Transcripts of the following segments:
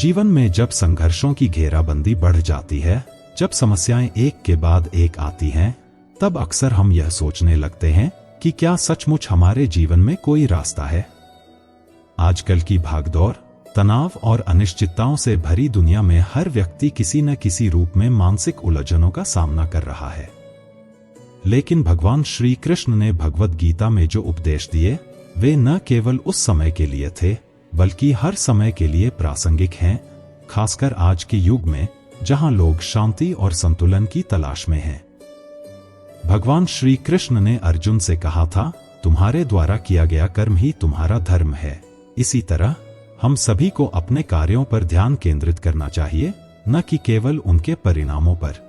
जीवन में जब संघर्षों की घेराबंदी बढ़ जाती है, जब समस्याएं एक के बाद एक आती हैं, तब अक्सर हम यह सोचने लगते हैं कि क्या सचमुच हमारे जीवन में कोई रास्ता है। आजकल की भागदौड़, तनाव और अनिश्चितताओं से भरी दुनिया में हर व्यक्ति किसी न किसी रूप में मानसिक उलझनों का सामना कर रहा है। लेकिन भगवान श्री कृष्ण ने भगवद गीता में जो उपदेश दिए, वे न केवल उस समय के लिए थे, बल्कि हर समय के लिए प्रासंगिक हैं, खासकर आज के युग में जहां लोग शांति और संतुलन की तलाश में हैं। भगवान श्री कृष्ण ने अर्जुन से कहा था, तुम्हारे द्वारा किया गया कर्म ही तुम्हारा धर्म है। इसी तरह हम सभी को अपने कार्यों पर ध्यान केंद्रित करना चाहिए, न कि केवल उनके परिणामों पर।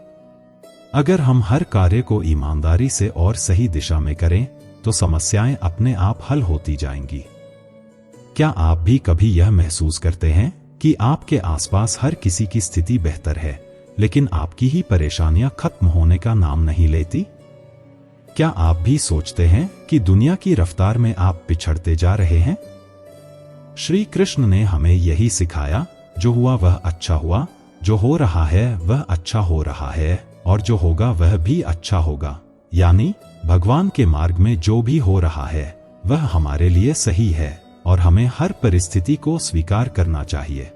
अगर हम हर कार्य को ईमानदारी से और सही दिशा में करें, तो समस्याएं अपने आप हल होती जाएंगी। क्या आप भी कभी यह महसूस करते हैं कि आपके आसपास हर किसी की स्थिति बेहतर है, लेकिन आपकी ही परेशानियां खत्म होने का नाम नहीं लेती? क्या आप भी सोचते हैं कि दुनिया की रफ्तार में आप पिछड़ते जा रहे हैं? श्री कृष्ण ने हमें यही सिखाया, जो हुआ वह अच्छा हुआ, जो हो रहा है वह अच्छा हो रहा है, और जो होगा वह भी अच्छा होगा। यानी भगवान के मार्ग में जो भी हो रहा है वह हमारे लिए सही है, और हमें हर परिस्थिति को स्वीकार करना चाहिए।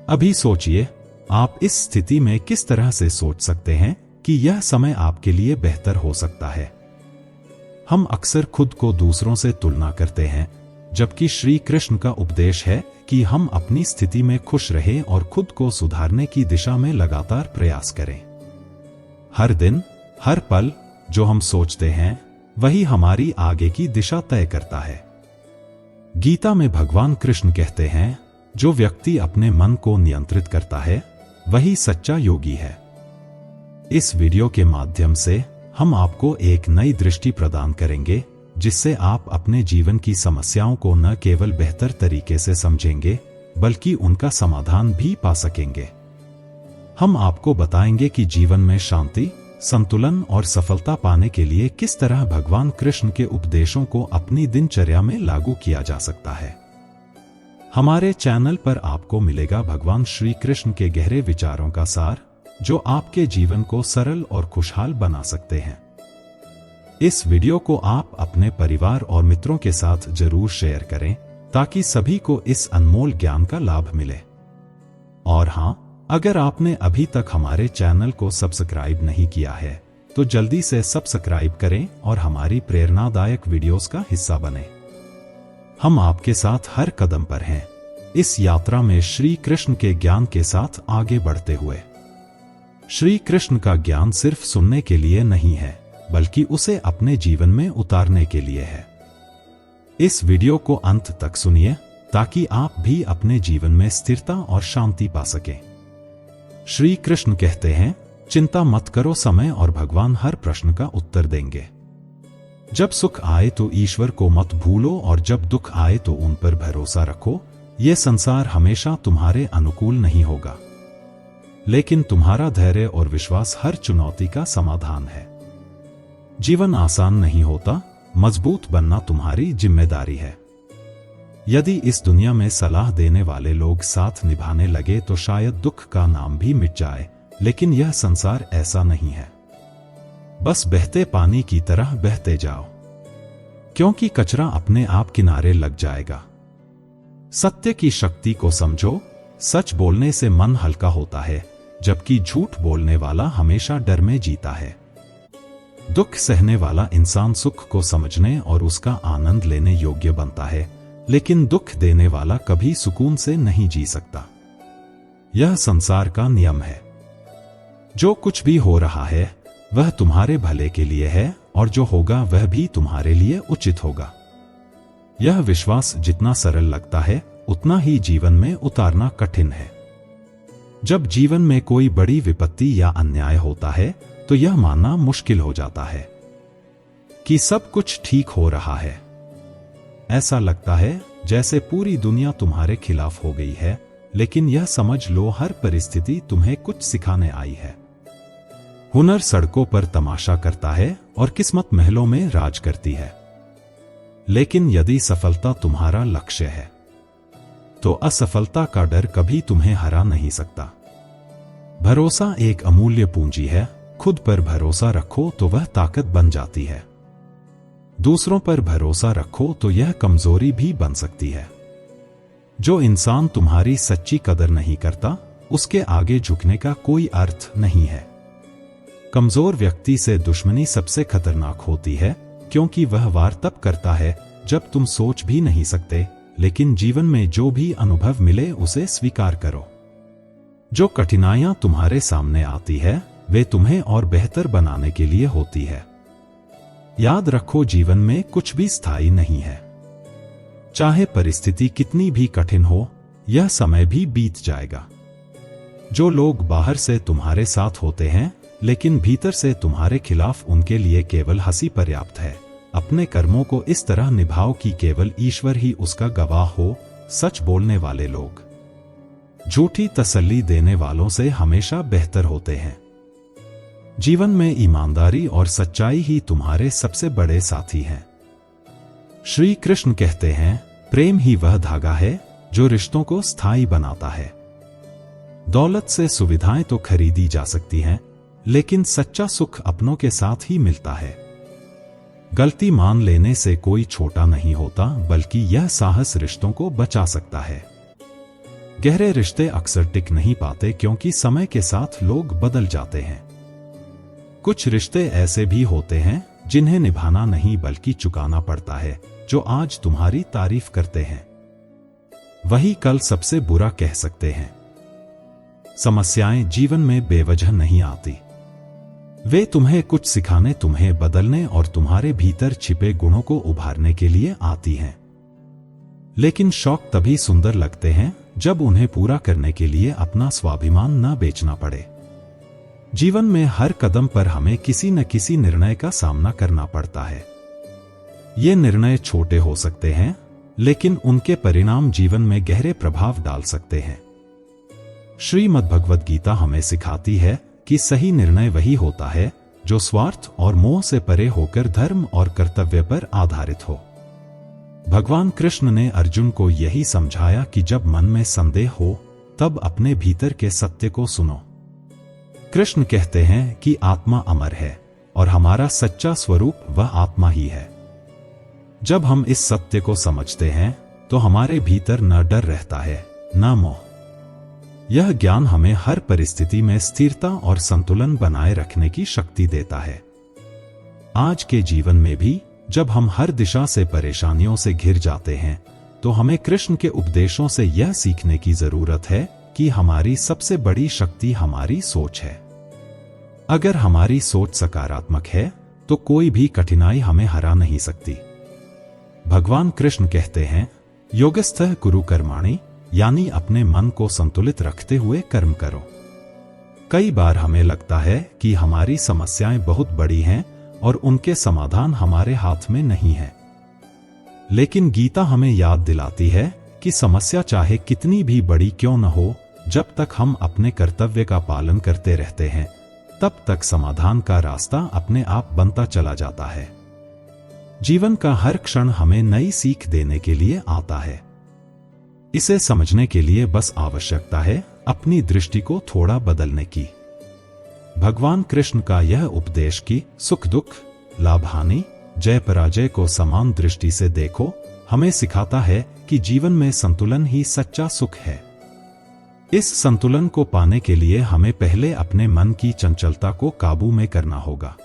अभी सोचिए, आप इस स्थिति में किस तरह से सोच सकते हैं कि यह समय आपके लिए बेहतर हो सकता है। हम अक्सर खुद को दूसरों से तुलना करते हैं, जबकि श्री कृष्ण का उपदेश है कि हम अपनी स्थिति में खुश रहें और खुद को सुधारने की दिशा में लगातार प्रयास करें। हर दिन, हर पल जो हम सोचते हैं, वही हमारी आगे की दिशा तय करता है। गीता में भगवान कृष्ण कहते हैं, जो व्यक्ति अपने मन को नियंत्रित करता है, वही सच्चा योगी है। इस वीडियो के माध्यम से हम आपको एक नई दृष्टि प्रदान करेंगे, जिससे आप अपने जीवन की समस्याओं को न केवल बेहतर तरीके से समझेंगे, बल्कि उनका समाधान भी पा सकेंगे। हम आपको बताएंगे कि जीवन में शांति, संतुलन और सफलता पाने के लिए किस तरह भगवान कृष्ण के उपदेशों को अपनी दिनचर्या में लागू किया जा सकता है। हमारे चैनल पर आपको मिलेगा भगवान श्री कृष्ण के गहरे विचारों का सार, जो आपके जीवन को सरल और खुशहाल बना सकते हैं। इस वीडियो को आप अपने परिवार और मित्रों के साथ जरूर शेयर करें, ताकि सभी को इस अनमोल ज्ञान का लाभ मिले। और हां, अगर आपने अभी तक हमारे चैनल को सब्सक्राइब नहीं किया है, तो जल्दी से सब्सक्राइब करें और हमारी प्रेरणादायक वीडियोस का हिस्सा बनें। हम आपके साथ हर कदम पर हैं, इस यात्रा में श्री कृष्ण के ज्ञान के साथ आगे बढ़ते हुए। श्री कृष्ण का ज्ञान सिर्फ सुनने के लिए नहीं है, बल्कि उसे अपने जीवन में उतारने के लिए है। इस वीडियो को अंत तक सुनिए, ताकि आप भी अपने जीवन में स्थिरता और शांति पा सकें। श्री कृष्ण कहते हैं, चिंता मत करो, समय और भगवान हर प्रश्न का उत्तर देंगे। जब सुख आए तो ईश्वर को मत भूलो, और जब दुख आए तो उन पर भरोसा रखो। यह संसार हमेशा तुम्हारे अनुकूल नहीं होगा, लेकिन तुम्हारा धैर्य और विश्वास हर चुनौती का समाधान है। जीवन आसान नहीं होता, मजबूत बनना तुम्हारी जिम्मेदारी है। यदि इस दुनिया में सलाह देने वाले लोग साथ निभाने लगे तो शायद दुख का नाम भी मिट जाए, लेकिन यह संसार ऐसा नहीं है। बस बहते पानी की तरह बहते जाओ, क्योंकि कचरा अपने आप किनारे लग जाएगा। सत्य की शक्ति को समझो, सच बोलने से मन हल्का होता है, जबकि झूठ बोलने वाला हमेशा डर में जीता है। दुख सहने वाला इंसान सुख को समझने और उसका आनंद लेने योग्य बनता है, लेकिन दुख देने वाला कभी सुकून से नहीं जी सकता। यह संसार का नियम है। जो कुछ भी हो रहा है वह तुम्हारे भले के लिए है, और जो होगा वह भी तुम्हारे लिए उचित होगा। यह विश्वास जितना सरल लगता है, उतना ही जीवन में उतारना कठिन है। जब जीवन में कोई बड़ी विपत्ति या अन्याय होता है, तो यह मानना मुश्किल हो जाता है कि सब कुछ ठीक हो रहा है। ऐसा लगता है जैसे पूरी दुनिया तुम्हारे खिलाफ हो गई है, लेकिन यह समझ लो, हर परिस्थिति तुम्हें कुछ सिखाने आई है। हुनर सड़कों पर तमाशा करता है और किस्मत महलों में राज करती है। लेकिन यदि सफलता तुम्हारा लक्ष्य है, तो असफलता का डर कभी तुम्हें हरा नहीं सकता। भरोसा एक अमूल्य पूंजी है। खुद पर भरोसा रखो तो वह ताकत बन जाती है। दूसरों पर भरोसा रखो तो यह कमजोरी भी बन सकती है। जो इंसान तुम्हारी सच्ची कदर नहीं करता, उसके आगे झुकने का कोई अर्थ नहीं है। कमजोर व्यक्ति से दुश्मनी सबसे खतरनाक होती है, क्योंकि वह वार तब करता है जब तुम सोच भी नहीं सकते। लेकिन जीवन में जो भी अनुभव मिले उसे स्वीकार करो। जो कठिनाइयां तुम्हारे सामने आती है वे तुम्हें और बेहतर बनाने के लिए होती है। याद रखो, जीवन में कुछ भी स्थायी नहीं है। चाहे परिस्थिति कितनी भी कठिन हो, यह समय भी बीत जाएगा। जो लोग बाहर से तुम्हारे साथ होते हैं लेकिन भीतर से तुम्हारे खिलाफ, उनके लिए केवल हंसी पर्याप्त है। अपने कर्मों को इस तरह निभाओ कि केवल ईश्वर ही उसका गवाह हो। सच बोलने वाले लोग झूठी तसल्ली देने वालों से हमेशा बेहतर होते हैं। जीवन में ईमानदारी और सच्चाई ही तुम्हारे सबसे बड़े साथी हैं। श्री कृष्ण कहते हैं, प्रेम ही वह धागा है जो रिश्तों को स्थायी बनाता है। दौलत से सुविधाएं तो खरीदी जा सकती हैं, लेकिन सच्चा सुख अपनों के साथ ही मिलता है। गलती मान लेने से कोई छोटा नहीं होता, बल्कि यह साहस रिश्तों को बचा सकता है। गहरे रिश्ते अक्सर टिक नहीं पाते, क्योंकि समय के साथ लोग बदल जाते हैं। कुछ रिश्ते ऐसे भी होते हैं जिन्हें निभाना नहीं बल्कि चुकाना पड़ता है। जो आज तुम्हारी तारीफ करते हैं वही कल सबसे बुरा कह सकते हैं। समस्याएं जीवन में बेवजह नहीं आती। वे तुम्हें कुछ सिखाने, तुम्हें बदलने और तुम्हारे भीतर छिपे गुणों को उभारने के लिए आती हैं। लेकिन शौक तभी सुंदर लगते हैं जब उन्हें पूरा करने के लिए अपना स्वाभिमान न बेचना पड़े। जीवन में हर कदम पर हमें किसी न किसी निर्णय का सामना करना पड़ता है। ये निर्णय छोटे हो सकते हैं, लेकिन उनके परिणाम जीवन में गहरे प्रभाव डाल सकते हैं। श्रीमद् भगवद गीता हमें सिखाती है कि सही निर्णय वही होता है जो स्वार्थ और मोह से परे होकर धर्म और कर्तव्य पर आधारित हो। भगवान कृष्ण ने अर्जुन को यही समझाया कि जब मन में संदेह हो तब अपने भीतर के सत्य को सुनो। कृष्ण कहते हैं कि आत्मा अमर है और हमारा सच्चा स्वरूप वह आत्मा ही है। जब हम इस सत्य को समझते हैं तो हमारे भीतर न डर रहता है न मोह। यह ज्ञान हमें हर परिस्थिति में स्थिरता और संतुलन बनाए रखने की शक्ति देता है। आज के जीवन में भी जब हम हर दिशा से परेशानियों से घिर जाते हैं, तो हमें कृष्ण के उपदेशों से यह सीखने की जरूरत है कि हमारी सबसे बड़ी शक्ति हमारी सोच है। अगर हमारी सोच सकारात्मक है तो कोई भी कठिनाई हमें हरा नहीं सकती। भगवान कृष्ण कहते हैं, योगस्थः कुरु कर्माणि, यानी अपने मन को संतुलित रखते हुए कर्म करो। कई बार हमें लगता है कि हमारी समस्याएं बहुत बड़ी हैं और उनके समाधान हमारे हाथ में नहीं है। लेकिन गीता हमें याद दिलाती है कि समस्या चाहे कितनी भी बड़ी क्यों न हो, जब तक हम अपने कर्तव्य का पालन करते रहते हैं, तब तक समाधान का रास्ता अपने आप बनता चला जाता है। जीवन का हर क्षण हमें नई सीख देने के लिए आता है। इसे समझने के लिए बस आवश्यकता है अपनी दृष्टि को थोड़ा बदलने की। भगवान कृष्ण का यह उपदेश कि सुख दुख, लाभ हानि, जय पराजय को समान दृष्टि से देखो, हमें सिखाता है कि जीवन में संतुलन ही सच्चा सुख है। इस संतुलन को पाने के लिए हमें पहले अपने मन की चंचलता को काबू में करना होगा।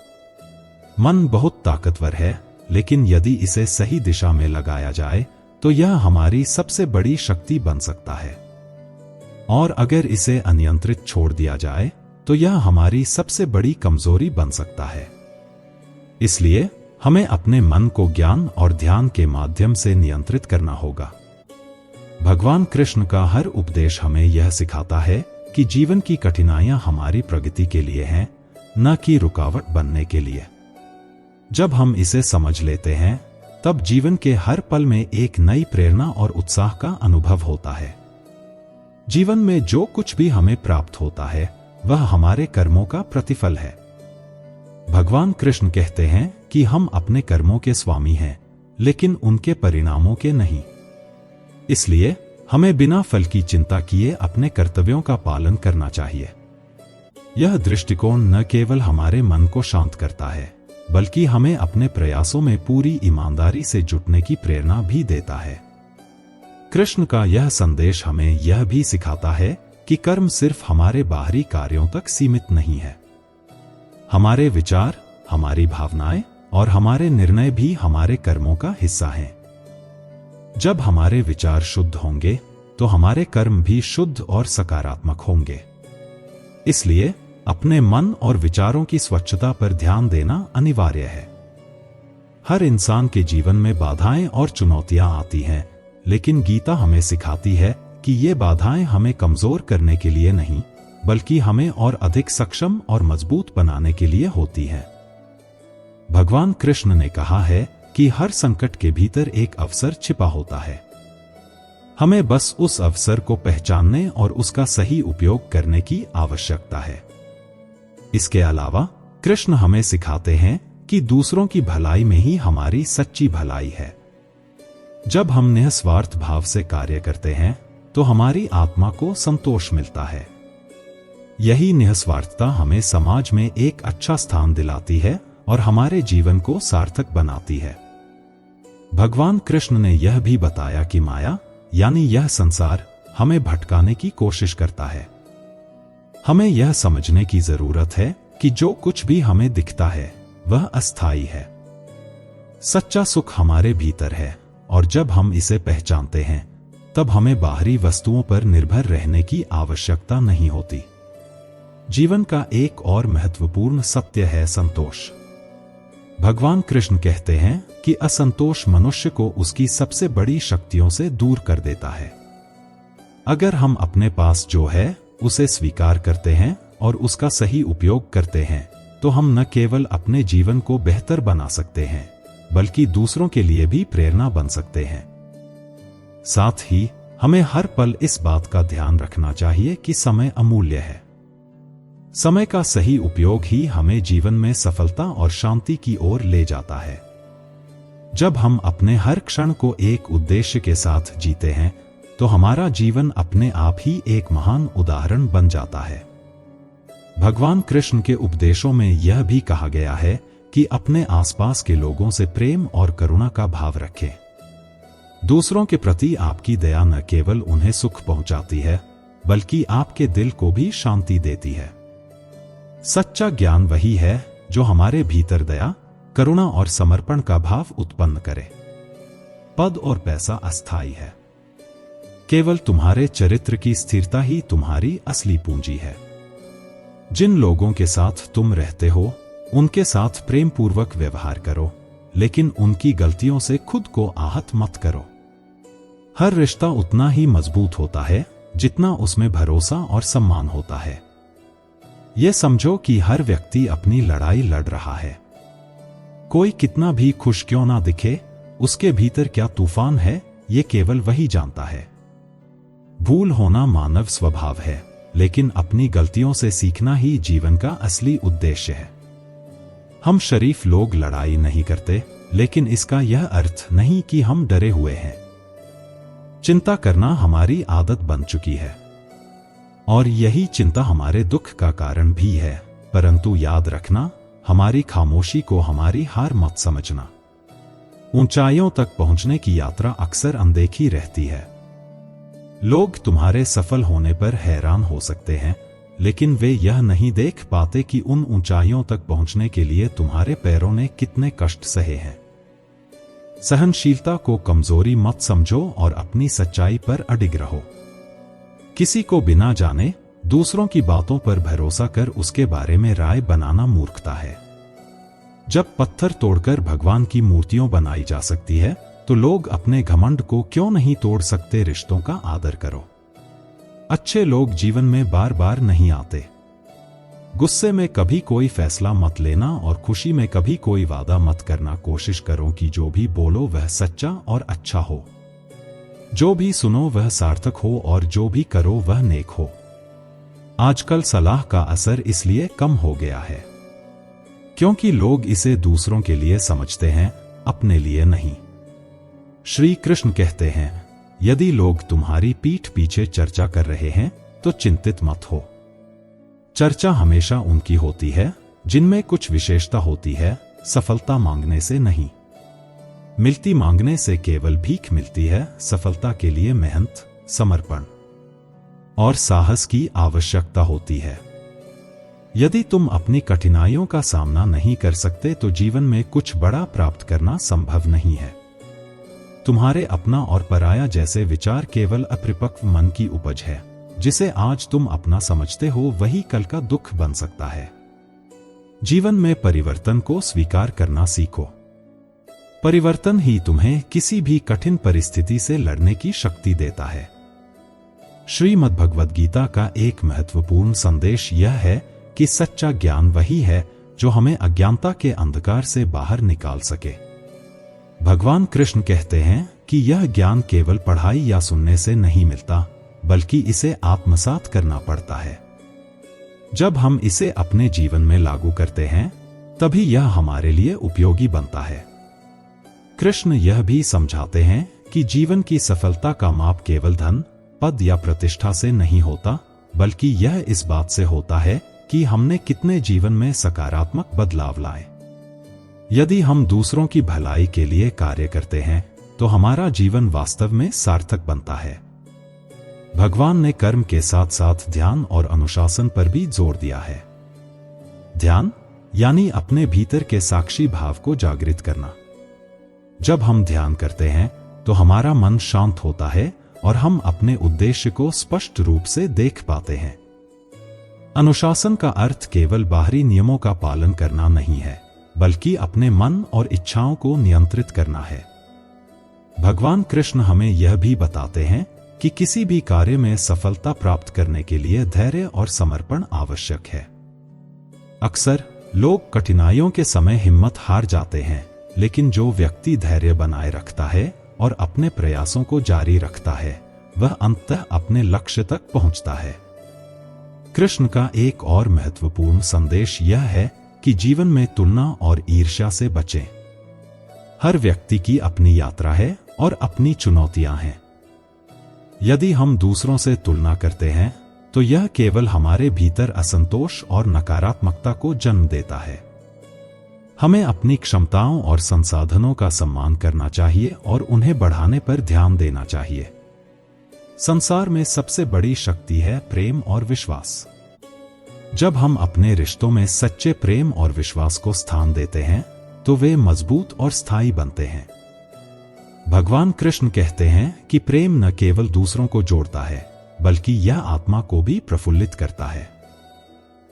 मन बहुत ताकतवर है, लेकिन यदि इसे सही दिशा में लगाया जाए तो यह हमारी सबसे बड़ी शक्ति बन सकता है। और अगर इसे अनियंत्रित छोड़ दिया जाए तो यह हमारी सबसे बड़ी कमजोरी बन सकता है। इसलिए हमें अपने मन को ज्ञान और ध्यान के माध्यम से नियंत्रित करना होगा। भगवान कृष्ण का हर उपदेश हमें यह सिखाता है कि जीवन की कठिनाइयां हमारी प्रगति के लिए हैं, न कि रुकावट बनने के लिए। जब हम इसे समझ लेते हैं, तब जीवन के हर पल में एक नई प्रेरणा और उत्साह का अनुभव होता है। जीवन में जो कुछ भी हमें प्राप्त होता है, वह हमारे कर्मों का प्रतिफल है। भगवान कृष्ण कहते हैं कि हम अपने कर्मों के स्वामी हैं, लेकिन उनके परिणामों के नहीं। इसलिए हमें बिना फल की चिंता किए अपने कर्तव्यों का पालन करना चाहिए। यह दृष्टिकोण न केवल हमारे मन को शांत करता है, बल्कि हमें अपने प्रयासों में पूरी ईमानदारी से जुटने की प्रेरणा भी देता है। कृष्ण का यह संदेश हमें यह भी सिखाता है कि कर्म सिर्फ हमारे बाहरी कार्यों तक सीमित नहीं है। हमारे विचार, हमारी भावनाएं और हमारे निर्णय भी हमारे कर्मों का हिस्सा हैं। जब हमारे विचार शुद्ध होंगे तो हमारे कर्म भी शुद्ध और सकारात्मक होंगे। इसलिए अपने मन और विचारों की स्वच्छता पर ध्यान देना अनिवार्य है। हर इंसान के जीवन में बाधाएं और चुनौतियां आती हैं, लेकिन गीता हमें सिखाती है कि ये बाधाएं हमें कमजोर करने के लिए नहीं, बल्कि हमें और अधिक सक्षम और मजबूत बनाने के लिए होती हैं। भगवान कृष्ण ने कहा है कि हर संकट के भीतर एक अवसर छिपा होता है। हमें बस उस अवसर को पहचानने और उसका सही उपयोग करने की आवश्यकता है। इसके अलावा कृष्ण हमें सिखाते हैं कि दूसरों की भलाई में ही हमारी सच्ची भलाई है। जब हम निस्वार्थ भाव से कार्य करते हैं तो हमारी आत्मा को संतोष मिलता है। यही निस्वार्थता हमें समाज में एक अच्छा स्थान दिलाती है और हमारे जीवन को सार्थक बनाती है। भगवान कृष्ण ने यह भी बताया कि माया यानी यह संसार हमें भटकाने की कोशिश करता है। हमें यह समझने की जरूरत है कि जो कुछ भी हमें दिखता है वह अस्थायी है। सच्चा सुख हमारे भीतर है, और जब हम इसे पहचानते हैं तब हमें बाहरी वस्तुओं पर निर्भर रहने की आवश्यकता नहीं होती। जीवन का एक और महत्वपूर्ण सत्य है संतोष। भगवान कृष्ण कहते हैं कि असंतोष मनुष्य को उसकी सबसे बड़ी शक्तियों से दूर कर देता है। अगर हम अपने पास जो है उसे स्वीकार करते हैं और उसका सही उपयोग करते हैं तो हम न केवल अपने जीवन को बेहतर बना सकते हैं, बल्कि दूसरों के लिए भी प्रेरणा बन सकते हैं। साथ ही हमें हर पल इस बात का ध्यान रखना चाहिए कि समय अमूल्य है। समय का सही उपयोग ही हमें जीवन में सफलता और शांति की ओर ले जाता है। जब हम अपने हर क्षण को एक उद्देश्य के साथ जीते हैं तो हमारा जीवन अपने आप ही एक महान उदाहरण बन जाता है। भगवान कृष्ण के उपदेशों में यह भी कहा गया है कि अपने आसपास के लोगों से प्रेम और करुणा का भाव रखें। दूसरों के प्रति आपकी दया न केवल उन्हें सुख पहुंचाती है, बल्कि आपके दिल को भी शांति देती है। सच्चा ज्ञान वही है जो हमारे भीतर दया, करुणा और समर्पण का भाव उत्पन्न करे। पद और पैसा अस्थायी है। केवल तुम्हारे चरित्र की स्थिरता ही तुम्हारी असली पूंजी है। जिन लोगों के साथ तुम रहते हो उनके साथ प्रेम पूर्वक व्यवहार करो, लेकिन उनकी गलतियों से खुद को आहत मत करो। हर रिश्ता उतना ही मजबूत होता है जितना उसमें भरोसा और सम्मान होता है। यह समझो कि हर व्यक्ति अपनी लड़ाई लड़ रहा है। कोई कितना भी खुश क्यों ना दिखे, उसके भीतर क्या तूफान है ये केवल वही जानता है। भूल होना मानव स्वभाव है, लेकिन अपनी गलतियों से सीखना ही जीवन का असली उद्देश्य है। हम शरीफ लोग लड़ाई नहीं करते, लेकिन इसका यह अर्थ नहीं कि हम डरे हुए हैं। चिंता करना हमारी आदत बन चुकी है, और यही चिंता हमारे दुख का कारण भी है। परंतु याद रखना, हमारी खामोशी को हमारी हार मत समझना। ऊंचाइयों तक पहुंचने की यात्रा अक्सर अनदेखी रहती है। लोग तुम्हारे सफल होने पर हैरान हो सकते हैं, लेकिन वे यह नहीं देख पाते कि उन ऊंचाइयों तक पहुंचने के लिए तुम्हारे पैरों ने कितने कष्ट सहे हैं। सहनशीलता को कमजोरी मत समझो और अपनी सच्चाई पर अडिग रहो। किसी को बिना जाने दूसरों की बातों पर भरोसा कर उसके बारे में राय बनाना मूर्खता है। जब पत्थर तोड़कर भगवान की मूर्तियां बनाई जा सकती है, तो लोग अपने घमंड को क्यों नहीं तोड़ सकते। रिश्तों का आदर करो। अच्छे लोग जीवन में बार बार नहीं आते। गुस्से में कभी कोई फैसला मत लेना और खुशी में कभी कोई वादा मत करना। कोशिश करो कि जो भी बोलो वह सच्चा और अच्छा हो, जो भी सुनो वह सार्थक हो और जो भी करो वह नेक हो। आजकल सलाह का असर इसलिए कम हो गया है क्योंकि लोग इसे दूसरों के लिए समझते हैं, अपने लिए नहीं। श्री कृष्ण कहते हैं, यदि लोग तुम्हारी पीठ पीछे चर्चा कर रहे हैं तो चिंतित मत हो। चर्चा हमेशा उनकी होती है जिनमें कुछ विशेषता होती है, सफलता मांगने से नहीं मिलती। मांगने से केवल भीख मिलती है। सफलता के लिए मेहनत, समर्पण और साहस की आवश्यकता होती है। यदि तुम अपनी कठिनाइयों का सामना नहीं कर सकते तो जीवन में कुछ बड़ा प्राप्त करना संभव नहीं है। तुम्हारे अपना और पराया जैसे विचार केवल अपरिपक्व मन की उपज है। जिसे आज तुम अपना समझते हो वही कल का दुख बन सकता है। जीवन में परिवर्तन को स्वीकार करना सीखो। परिवर्तन ही तुम्हें किसी भी कठिन परिस्थिति से लड़ने की शक्ति देता है। श्रीमद् भगवद गीता का एक महत्वपूर्ण संदेश यह है कि सच्चा ज्ञान वही है जो हमें अज्ञानता के अंधकार से बाहर निकाल सके। भगवान कृष्ण कहते हैं कि यह ज्ञान केवल पढ़ाई या सुनने से नहीं मिलता, बल्कि इसे आत्मसात करना पड़ता है। जब हम इसे अपने जीवन में लागू करते हैं तभी यह हमारे लिए उपयोगी बनता है। कृष्ण यह भी समझाते हैं कि जीवन की सफलता का माप केवल धन, पद या प्रतिष्ठा से नहीं होता, बल्कि यह इस बात से होता है कि हमने कितने जीवन में सकारात्मक बदलाव लाए। यदि हम दूसरों की भलाई के लिए कार्य करते हैं तो हमारा जीवन वास्तव में सार्थक बनता है। भगवान ने कर्म के साथ साथ ध्यान और अनुशासन पर भी जोर दिया है। ध्यान यानी अपने भीतर के साक्षी भाव को जागृत करना। जब हम ध्यान करते हैं तो हमारा मन शांत होता है और हम अपने उद्देश्य को स्पष्ट रूप से देख पाते हैं। अनुशासन का अर्थ केवल बाहरी नियमों का पालन करना नहीं है, बल्कि अपने मन और इच्छाओं को नियंत्रित करना है। भगवान कृष्ण हमें यह भी बताते हैं कि किसी भी कार्य में सफलता प्राप्त करने के लिए धैर्य और समर्पण आवश्यक है। अक्सर लोग कठिनाइयों के समय हिम्मत हार जाते हैं, लेकिन जो व्यक्ति धैर्य बनाए रखता है और अपने प्रयासों को जारी रखता है वह अंततः अपने लक्ष्य तक पहुंचता है। कृष्ण का एक और महत्वपूर्ण संदेश यह है कि जीवन में तुलना और ईर्ष्या से बचें। हर व्यक्ति की अपनी यात्रा है और अपनी चुनौतियां हैं। यदि हम दूसरों से तुलना करते हैं तो यह केवल हमारे भीतर असंतोष और नकारात्मकता को जन्म देता है। हमें अपनी क्षमताओं और संसाधनों का सम्मान करना चाहिए और उन्हें बढ़ाने पर ध्यान देना चाहिए। संसार में सबसे बड़ी शक्ति है प्रेम और विश्वास। जब हम अपने रिश्तों में सच्चे प्रेम और विश्वास को स्थान देते हैं तो वे मजबूत और स्थायी बनते हैं। भगवान कृष्ण कहते हैं कि प्रेम न केवल दूसरों को जोड़ता है, बल्कि यह आत्मा को भी प्रफुल्लित करता है।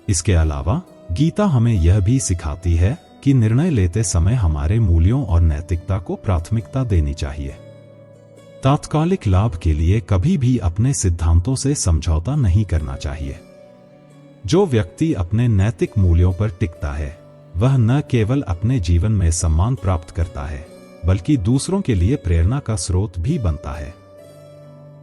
इसके अलावा गीता हमें यह भी सिखाती है कि निर्णय लेते समय हमारे मूल्यों और नैतिकता को प्राथमिकता देनी चाहिए। तात्कालिक लाभ के लिए कभी भी अपने सिद्धांतों से समझौता नहीं करना चाहिए। जो व्यक्ति अपने नैतिक मूल्यों पर टिकता है वह न केवल अपने जीवन में सम्मान प्राप्त करता है, बल्कि दूसरों के लिए प्रेरणा का स्रोत भी बनता है।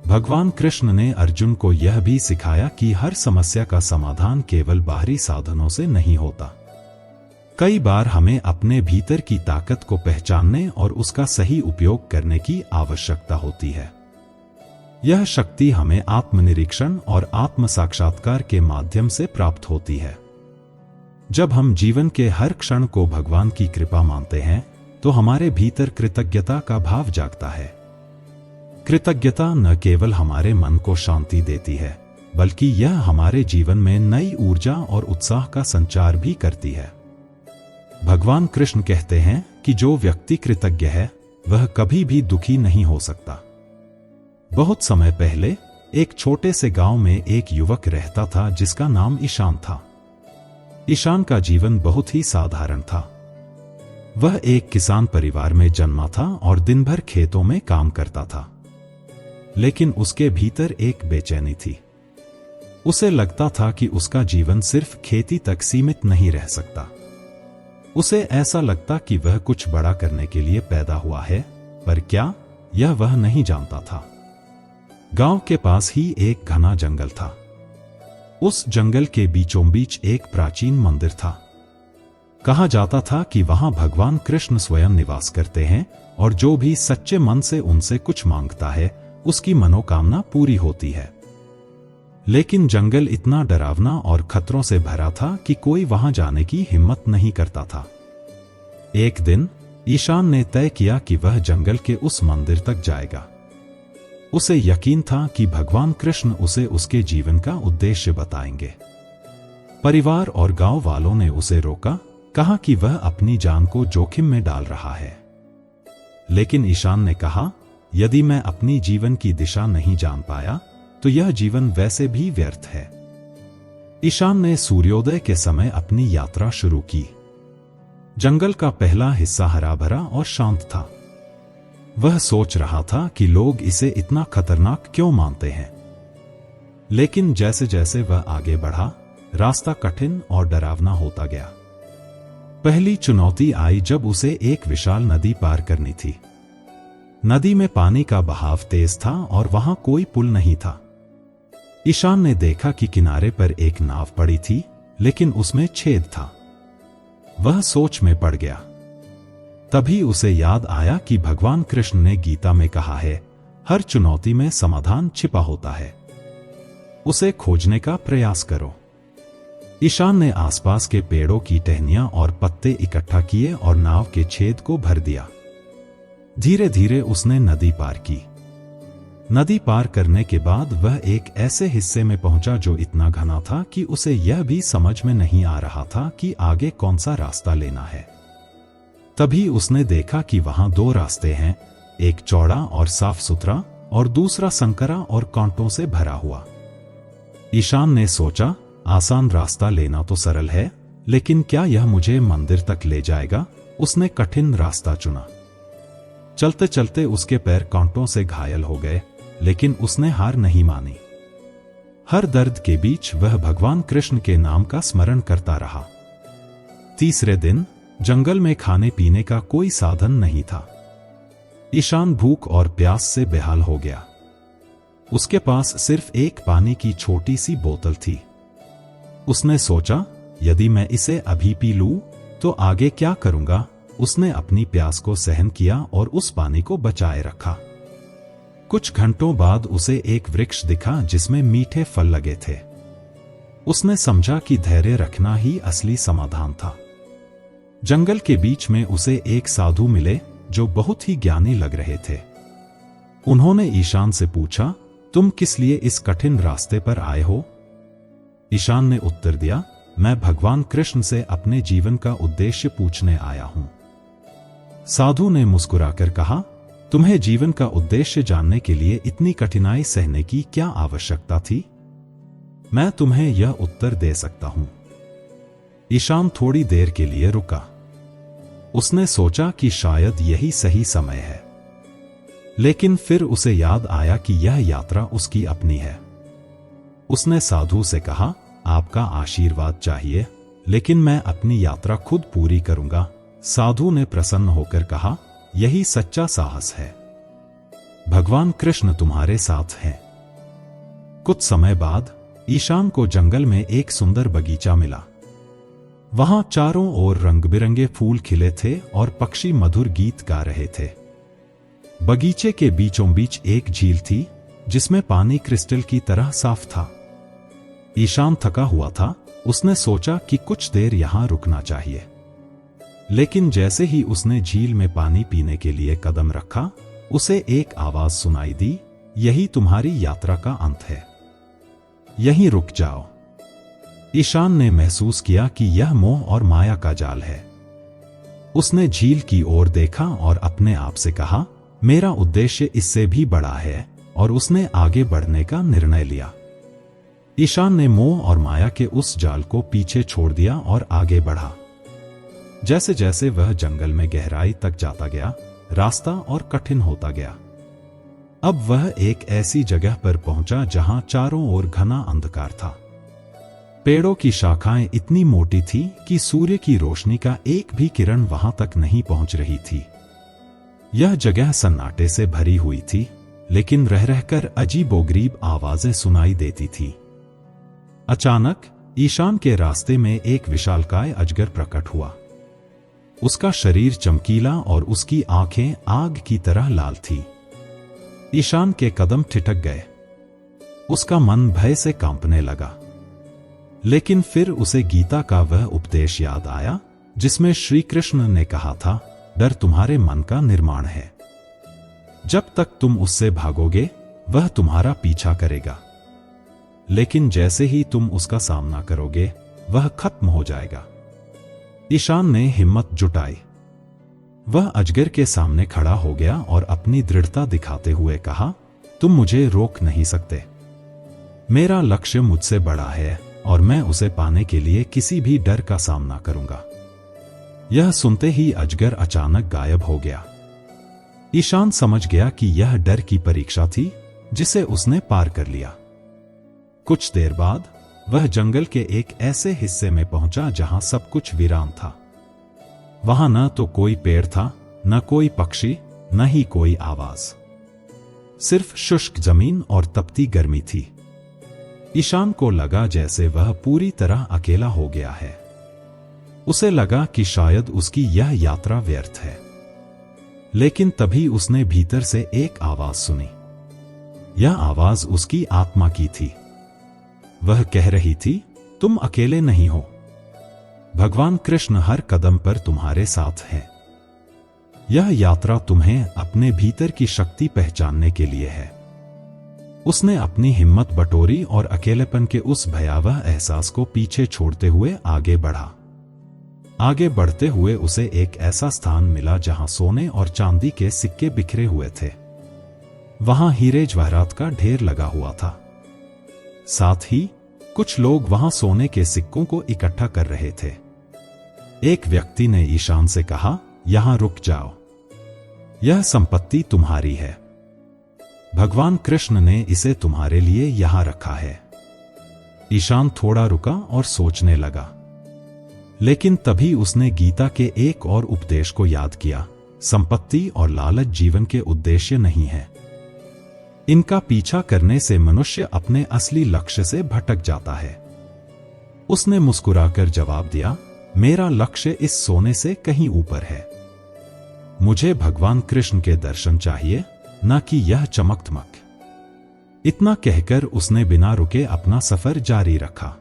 भगवान कृष्ण ने अर्जुन को यह भी सिखाया कि हर समस्या का समाधान केवल बाहरी साधनों से नहीं होता। कई बार हमें अपने भीतर की ताकत को पहचानने और उसका सही उपयोग करने की आवश्यकता होती है। यह शक्ति हमें आत्मनिरीक्षण और आत्म साक्षात्कार के माध्यम से प्राप्त होती है। जब हम जीवन के हर क्षण को भगवान की कृपा मानते हैं तो हमारे भीतर कृतज्ञता का भाव जागता है। कृतज्ञता न केवल हमारे मन को शांति देती है, बल्कि यह हमारे जीवन में नई ऊर्जा और उत्साह का संचार भी करती है। भगवान कृष्ण कहते हैं कि जो व्यक्ति कृतज्ञ है वह कभी भी दुखी नहीं हो सकता। बहुत समय पहले एक छोटे से गांव में एक युवक रहता था जिसका नाम ईशान था। ईशान का जीवन बहुत ही साधारण था। वह एक किसान परिवार में जन्मा था और दिन भर खेतों में काम करता था, लेकिन उसके भीतर एक बेचैनी थी। उसे लगता था कि उसका जीवन सिर्फ खेती तक सीमित नहीं रह सकता। उसे ऐसा लगता कि वह कुछ बड़ा करने के लिए पैदा हुआ है, पर क्या, यह वह नहीं जानता था। गांव के पास ही एक घना जंगल था। उस जंगल के बीचों बीच एक प्राचीन मंदिर था। कहा जाता था कि वहां भगवान कृष्ण स्वयं निवास करते हैं और जो भी सच्चे मन से उनसे कुछ मांगता है उसकी मनोकामना पूरी होती है। लेकिन जंगल इतना डरावना और खतरों से भरा था कि कोई वहां जाने की हिम्मत नहीं करता था। एक दिन ईशान ने तय किया कि वह जंगल के उस मंदिर तक जाएगा। उसे यकीन था कि भगवान कृष्ण उसे उसके जीवन का उद्देश्य बताएंगे। परिवार और गांव वालों ने उसे रोका, कहा कि वह अपनी जान को जोखिम में डाल रहा है। लेकिन ईशान ने कहा, यदि मैं अपनी जीवन की दिशा नहीं जान पाया तो यह जीवन वैसे भी व्यर्थ है। ईशान ने सूर्योदय के समय अपनी यात्रा शुरू की। जंगल का पहला हिस्सा हरा भरा और शांत था। वह सोच रहा था कि लोग इसे इतना खतरनाक क्यों मानते हैं। लेकिन जैसे जैसे वह आगे बढ़ा, रास्ता कठिन और डरावना होता गया। पहली चुनौती आई जब उसे एक विशाल नदी पार करनी थी। नदी में पानी का बहाव तेज था और वहां कोई पुल नहीं था। ईशान ने देखा कि किनारे पर एक नाव पड़ी थी, लेकिन उसमें छेद था। वह सोच में पड़ गया। तभी उसे याद आया कि भगवान कृष्ण ने गीता में कहा है, हर चुनौती में समाधान छिपा होता है, उसे खोजने का प्रयास करो। ईशान ने आसपास के पेड़ों की टहनियां और पत्ते इकट्ठा किए और नाव के छेद को भर दिया। धीरे धीरे उसने नदी पार की। नदी पार करने के बाद वह एक ऐसे हिस्से में पहुंचा जो इतना घना था कि उसे यह भी समझ में नहीं आ रहा था कि आगे कौन सा रास्ता लेना है। तभी उसने देखा कि वहां दो रास्ते हैं, एक चौड़ा और साफ सुथरा और दूसरा संकरा और कांटों से भरा हुआ। ईशान ने सोचा, आसान रास्ता लेना तो सरल है, लेकिन क्या यह मुझे मंदिर तक ले जाएगा? उसने कठिन रास्ता चुना। चलते चलते उसके पैर कांटों से घायल हो गए, लेकिन उसने हार नहीं मानी। हर दर्द के बीच वह भगवान कृष्ण के नाम का स्मरण करता रहा। तीसरे दिन जंगल में खाने पीने का कोई साधन नहीं था। ईशान भूख और प्यास से बेहाल हो गया। उसके पास सिर्फ एक पानी की छोटी सी बोतल थी। उसने सोचा, यदि मैं इसे अभी पी लूं तो आगे क्या करूंगा? उसने अपनी प्यास को सहन किया और उस पानी को बचाए रखा। कुछ घंटों बाद उसे एक वृक्ष दिखा जिसमें मीठे फल लगे थे। उसने समझा कि धैर्य रखना ही असली समाधान था। जंगल के बीच में उसे एक साधु मिले जो बहुत ही ज्ञानी लग रहे थे। उन्होंने ईशान से पूछा, तुम किस लिए इस कठिन रास्ते पर आए हो? ईशान ने उत्तर दिया, मैं भगवान कृष्ण से अपने जीवन का उद्देश्य पूछने आया हूं। साधु ने मुस्कुराकर कहा, तुम्हें जीवन का उद्देश्य जानने के लिए इतनी कठिनाई सहने की क्या आवश्यकता थी? मैं तुम्हें यह उत्तर दे सकता हूं। ईशान थोड़ी देर के लिए रुका। उसने सोचा कि शायद यही सही समय है। लेकिन फिर उसे याद आया कि यह यात्रा उसकी अपनी है। उसने साधु से कहा, आपका आशीर्वाद चाहिए, लेकिन मैं अपनी यात्रा खुद पूरी करूंगा। साधु ने प्रसन्न होकर कहा, यही सच्चा साहस है। भगवान कृष्ण तुम्हारे साथ हैं। कुछ समय बाद ईशान को जंगल में एक सुंदर बगीचा मिला। वहां चारों ओर रंग बिरंगे फूल खिले थे और पक्षी मधुर गीत गा रहे थे। बगीचे के बीचों बीच एक झील थी जिसमें पानी क्रिस्टल की तरह साफ था। ईशान थका हुआ था। उसने सोचा कि कुछ देर यहां रुकना चाहिए। लेकिन जैसे ही उसने झील में पानी पीने के लिए कदम रखा, उसे एक आवाज सुनाई दी, यही तुम्हारी यात्रा का अंत है, यहीं रुक जाओ। ईशान ने महसूस किया कि यह मोह और माया का जाल है। उसने झील की ओर देखा और अपने आप से कहा, मेरा उद्देश्य इससे भी बड़ा है, और उसने आगे बढ़ने का निर्णय लिया। ईशान ने मोह और माया के उस जाल को पीछे छोड़ दिया और आगे बढ़ा। जैसे जैसे वह जंगल में गहराई तक जाता गया, रास्ता और कठिन होता गया। अब वह एक ऐसी जगह पर पहुंचा जहां चारों ओर घना अंधकार था। पेड़ों की शाखाएं इतनी मोटी थी कि सूर्य की रोशनी का एक भी किरण वहां तक नहीं पहुंच रही थी। यह जगह सन्नाटे से भरी हुई थी, लेकिन रह रहकर अजीबोगरीब आवाजें सुनाई देती थी। अचानक ईशान के रास्ते में एक विशालकाय अजगर प्रकट हुआ। उसका शरीर चमकीला और उसकी आंखें आग की तरह लाल थी। ईशान के कदम ठिठक गए। उसका मन भय से कांपने लगा। लेकिन फिर उसे गीता का वह उपदेश याद आया जिसमें श्री कृष्ण ने कहा था, डर तुम्हारे मन का निर्माण है। जब तक तुम उससे भागोगे वह तुम्हारा पीछा करेगा, लेकिन जैसे ही तुम उसका सामना करोगे वह खत्म हो जाएगा। ईशान ने हिम्मत जुटाई। वह अजगर के सामने खड़ा हो गया और अपनी दृढ़ता दिखाते हुए कहा, तुम मुझे रोक नहीं सकते। मेरा लक्ष्य मुझसे बड़ा है और मैं उसे पाने के लिए किसी भी डर का सामना करूंगा। यह सुनते ही अजगर अचानक गायब हो गया। ईशान समझ गया कि यह डर की परीक्षा थी जिसे उसने पार कर लिया। कुछ देर बाद वह जंगल के एक ऐसे हिस्से में पहुंचा जहां सब कुछ वीरान था। वहां न तो कोई पेड़ था, न कोई पक्षी, न ही कोई आवाज। सिर्फ शुष्क जमीन और तपती गर्मी थी। ईशान को लगा जैसे वह पूरी तरह अकेला हो गया है। उसे लगा कि शायद उसकी यह यात्रा व्यर्थ है। लेकिन तभी उसने भीतर से एक आवाज सुनी। यह आवाज उसकी आत्मा की थी। वह कह रही थी, तुम अकेले नहीं हो। भगवान कृष्ण हर कदम पर तुम्हारे साथ हैं। यह यात्रा तुम्हें अपने भीतर की शक्ति पहचानने के लिए है। उसने अपनी हिम्मत बटोरी और अकेलेपन के उस भयावह एहसास को पीछे छोड़ते हुए आगे बढ़ा। आगे बढ़ते हुए उसे एक ऐसा स्थान मिला जहां सोने और चांदी के सिक्के बिखरे हुए थे। वहां हीरे जवाहरात का ढेर लगा हुआ था। साथ ही कुछ लोग वहां सोने के सिक्कों को इकट्ठा कर रहे थे। एक व्यक्ति ने ईशान से कहा, यहां रुक जाओ। यह संपत्ति तुम्हारी है। भगवान कृष्ण ने इसे तुम्हारे लिए यहां रखा है। ईशान थोड़ा रुका और सोचने लगा। लेकिन तभी उसने गीता के एक और उपदेश को याद किया, संपत्ति और लालच जीवन के उद्देश्य नहीं है। इनका पीछा करने से मनुष्य अपने असली लक्ष्य से भटक जाता है। उसने मुस्कुराकर जवाब दिया, मेरा लक्ष्य इस सोने से कहीं ऊपर है। मुझे भगवान कृष्ण के दर्शन चाहिए, न कि यह चमक-धमक। इतना कहकर उसने बिना रुके अपना सफर जारी रखा।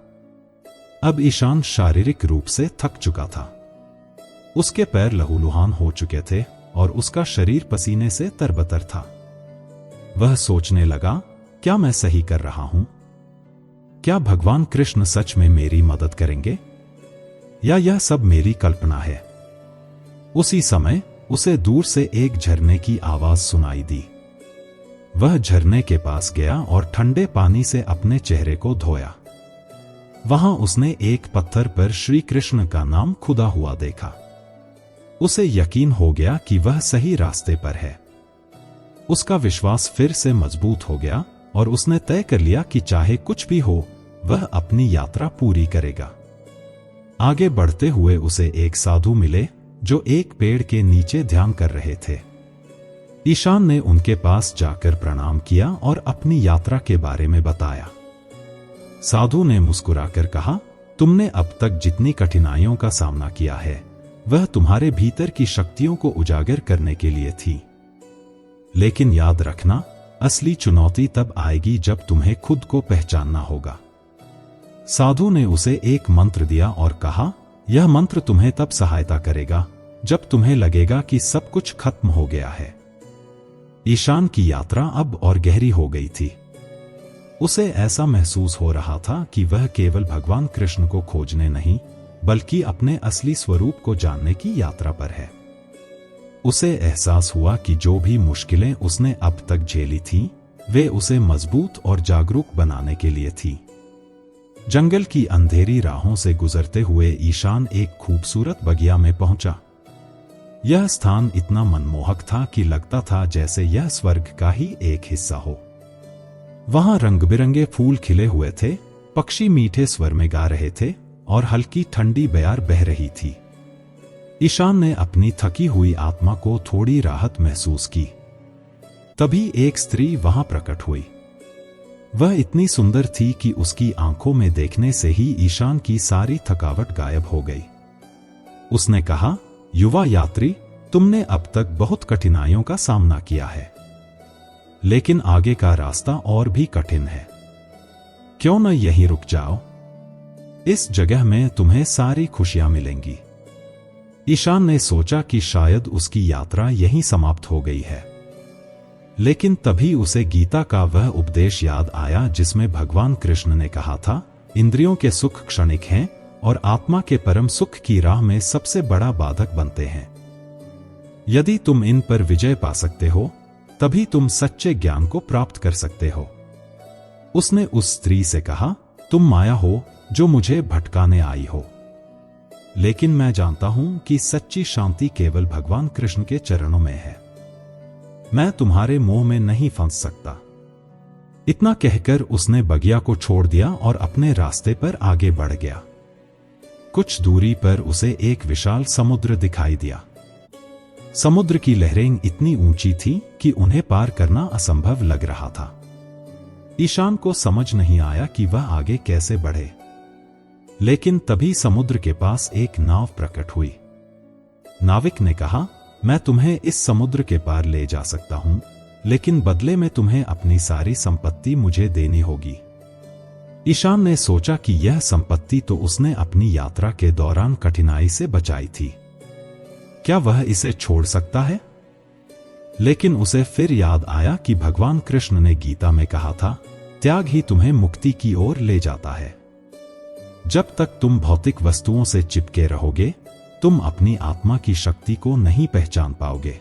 अब ईशान शारीरिक रूप से थक चुका था। उसके पैर लहूलुहान हो चुके थे और उसका शरीर पसीने से तरबतर था। वह सोचने लगा, क्या मैं सही कर रहा हूं? क्या भगवान कृष्ण सच में मेरी मदद करेंगे? या यह सब मेरी कल्पना है? उसी समय उसे दूर से एक झरने की आवाज सुनाई दी। वह झरने के पास गया और ठंडे पानी से अपने चेहरे को धोया। वहां उसने एक पत्थर पर श्री कृष्ण का नाम खुदा हुआ देखा। उसे यकीन हो गया कि वह सही रास्ते पर है। उसका विश्वास फिर से मजबूत हो गया और उसने तय कर लिया कि चाहे कुछ भी हो, वह अपनी यात्रा पूरी करेगा। आगे बढ़ते हुए उसे एक साधु मिले जो एक पेड़ के नीचे ध्यान कर रहे थे। ईशान ने उनके पास जाकर प्रणाम किया और अपनी यात्रा के बारे में बताया। साधु ने मुस्कुराकर कहा, तुमने अब तक जितनी कठिनाइयों का सामना किया है वह तुम्हारे भीतर की शक्तियों को उजागर करने के लिए थी। लेकिन याद रखना, असली चुनौती तब आएगी जब तुम्हें खुद को पहचानना होगा। साधु ने उसे एक मंत्र दिया और कहा, यह मंत्र तुम्हें तब सहायता करेगा जब तुम्हें लगेगा कि सब कुछ खत्म हो गया है। ईशान की यात्रा अब और गहरी हो गई थी। उसे ऐसा महसूस हो रहा था कि वह केवल भगवान कृष्ण को खोजने नहीं, बल्कि अपने असली स्वरूप को जानने की यात्रा पर है। उसे एहसास हुआ कि जो भी मुश्किलें उसने अब तक झेली थीं, वे उसे मजबूत और जागरूक बनाने के लिए थी। जंगल की अंधेरी राहों से गुजरते हुए ईशान एक खूबसूरत बगिया में पहुंचा। यह स्थान इतना मनमोहक था कि लगता था जैसे यह स्वर्ग का ही एक हिस्सा हो। वहां रंग बिरंगे फूल खिले हुए थे, पक्षी मीठे स्वर में गा रहे थे और हल्की ठंडी बयार बह रही थी। ईशान ने अपनी थकी हुई आत्मा को थोड़ी राहत महसूस की। तभी एक स्त्री वहां प्रकट हुई। वह इतनी सुंदर थी कि उसकी आंखों में देखने से ही ईशान की सारी थकावट गायब हो गई। उसने कहा, युवा यात्री, तुमने अब तक बहुत कठिनाइयों का सामना किया है। लेकिन आगे का रास्ता और भी कठिन है। क्यों न यहीं रुक जाओ? इस जगह में तुम्हें सारी खुशियां मिलेंगी। ईशान ने सोचा कि शायद उसकी यात्रा यहीं समाप्त हो गई है, लेकिन तभी उसे गीता का वह उपदेश याद आया जिसमें भगवान कृष्ण ने कहा था, इंद्रियों के सुख क्षणिक हैं और आत्मा के परम सुख की राह में सबसे बड़ा बाधक बनते हैं। यदि तुम इन पर विजय पा सकते हो, तभी तुम सच्चे ज्ञान को प्राप्त कर सकते हो। उसने उस स्त्री से कहा, तुम माया हो जो मुझे भटकाने आई हो, लेकिन मैं जानता हूं कि सच्ची शांति केवल भगवान कृष्ण के चरणों में है। मैं तुम्हारे मोह में नहीं फंस सकता। इतना कहकर उसने बगिया को छोड़ दिया और अपने रास्ते पर आगे बढ़ गया। कुछ दूरी पर उसे एक विशाल समुद्र दिखाई दिया। समुद्र की लहरें इतनी ऊंची थी कि उन्हें पार करना असंभव लग रहा था। ईशान को समझ नहीं आया कि वह आगे कैसे बढ़े, लेकिन तभी समुद्र के पास एक नाव प्रकट हुई। नाविक ने कहा, मैं तुम्हें इस समुद्र के पार ले जा सकता हूं, लेकिन बदले में तुम्हें अपनी सारी संपत्ति मुझे देनी होगी। ईशान ने सोचा कि यह संपत्ति तो उसने अपनी यात्रा के दौरान कठिनाई से बचाई थी, क्या वह इसे छोड़ सकता है? लेकिन उसे फिर याद आया कि भगवान कृष्ण ने गीता में कहा था, त्याग ही तुम्हें मुक्ति की ओर ले जाता है। जब तक तुम भौतिक वस्तुओं से चिपके रहोगे, तुम अपनी आत्मा की शक्ति को नहीं पहचान पाओगे।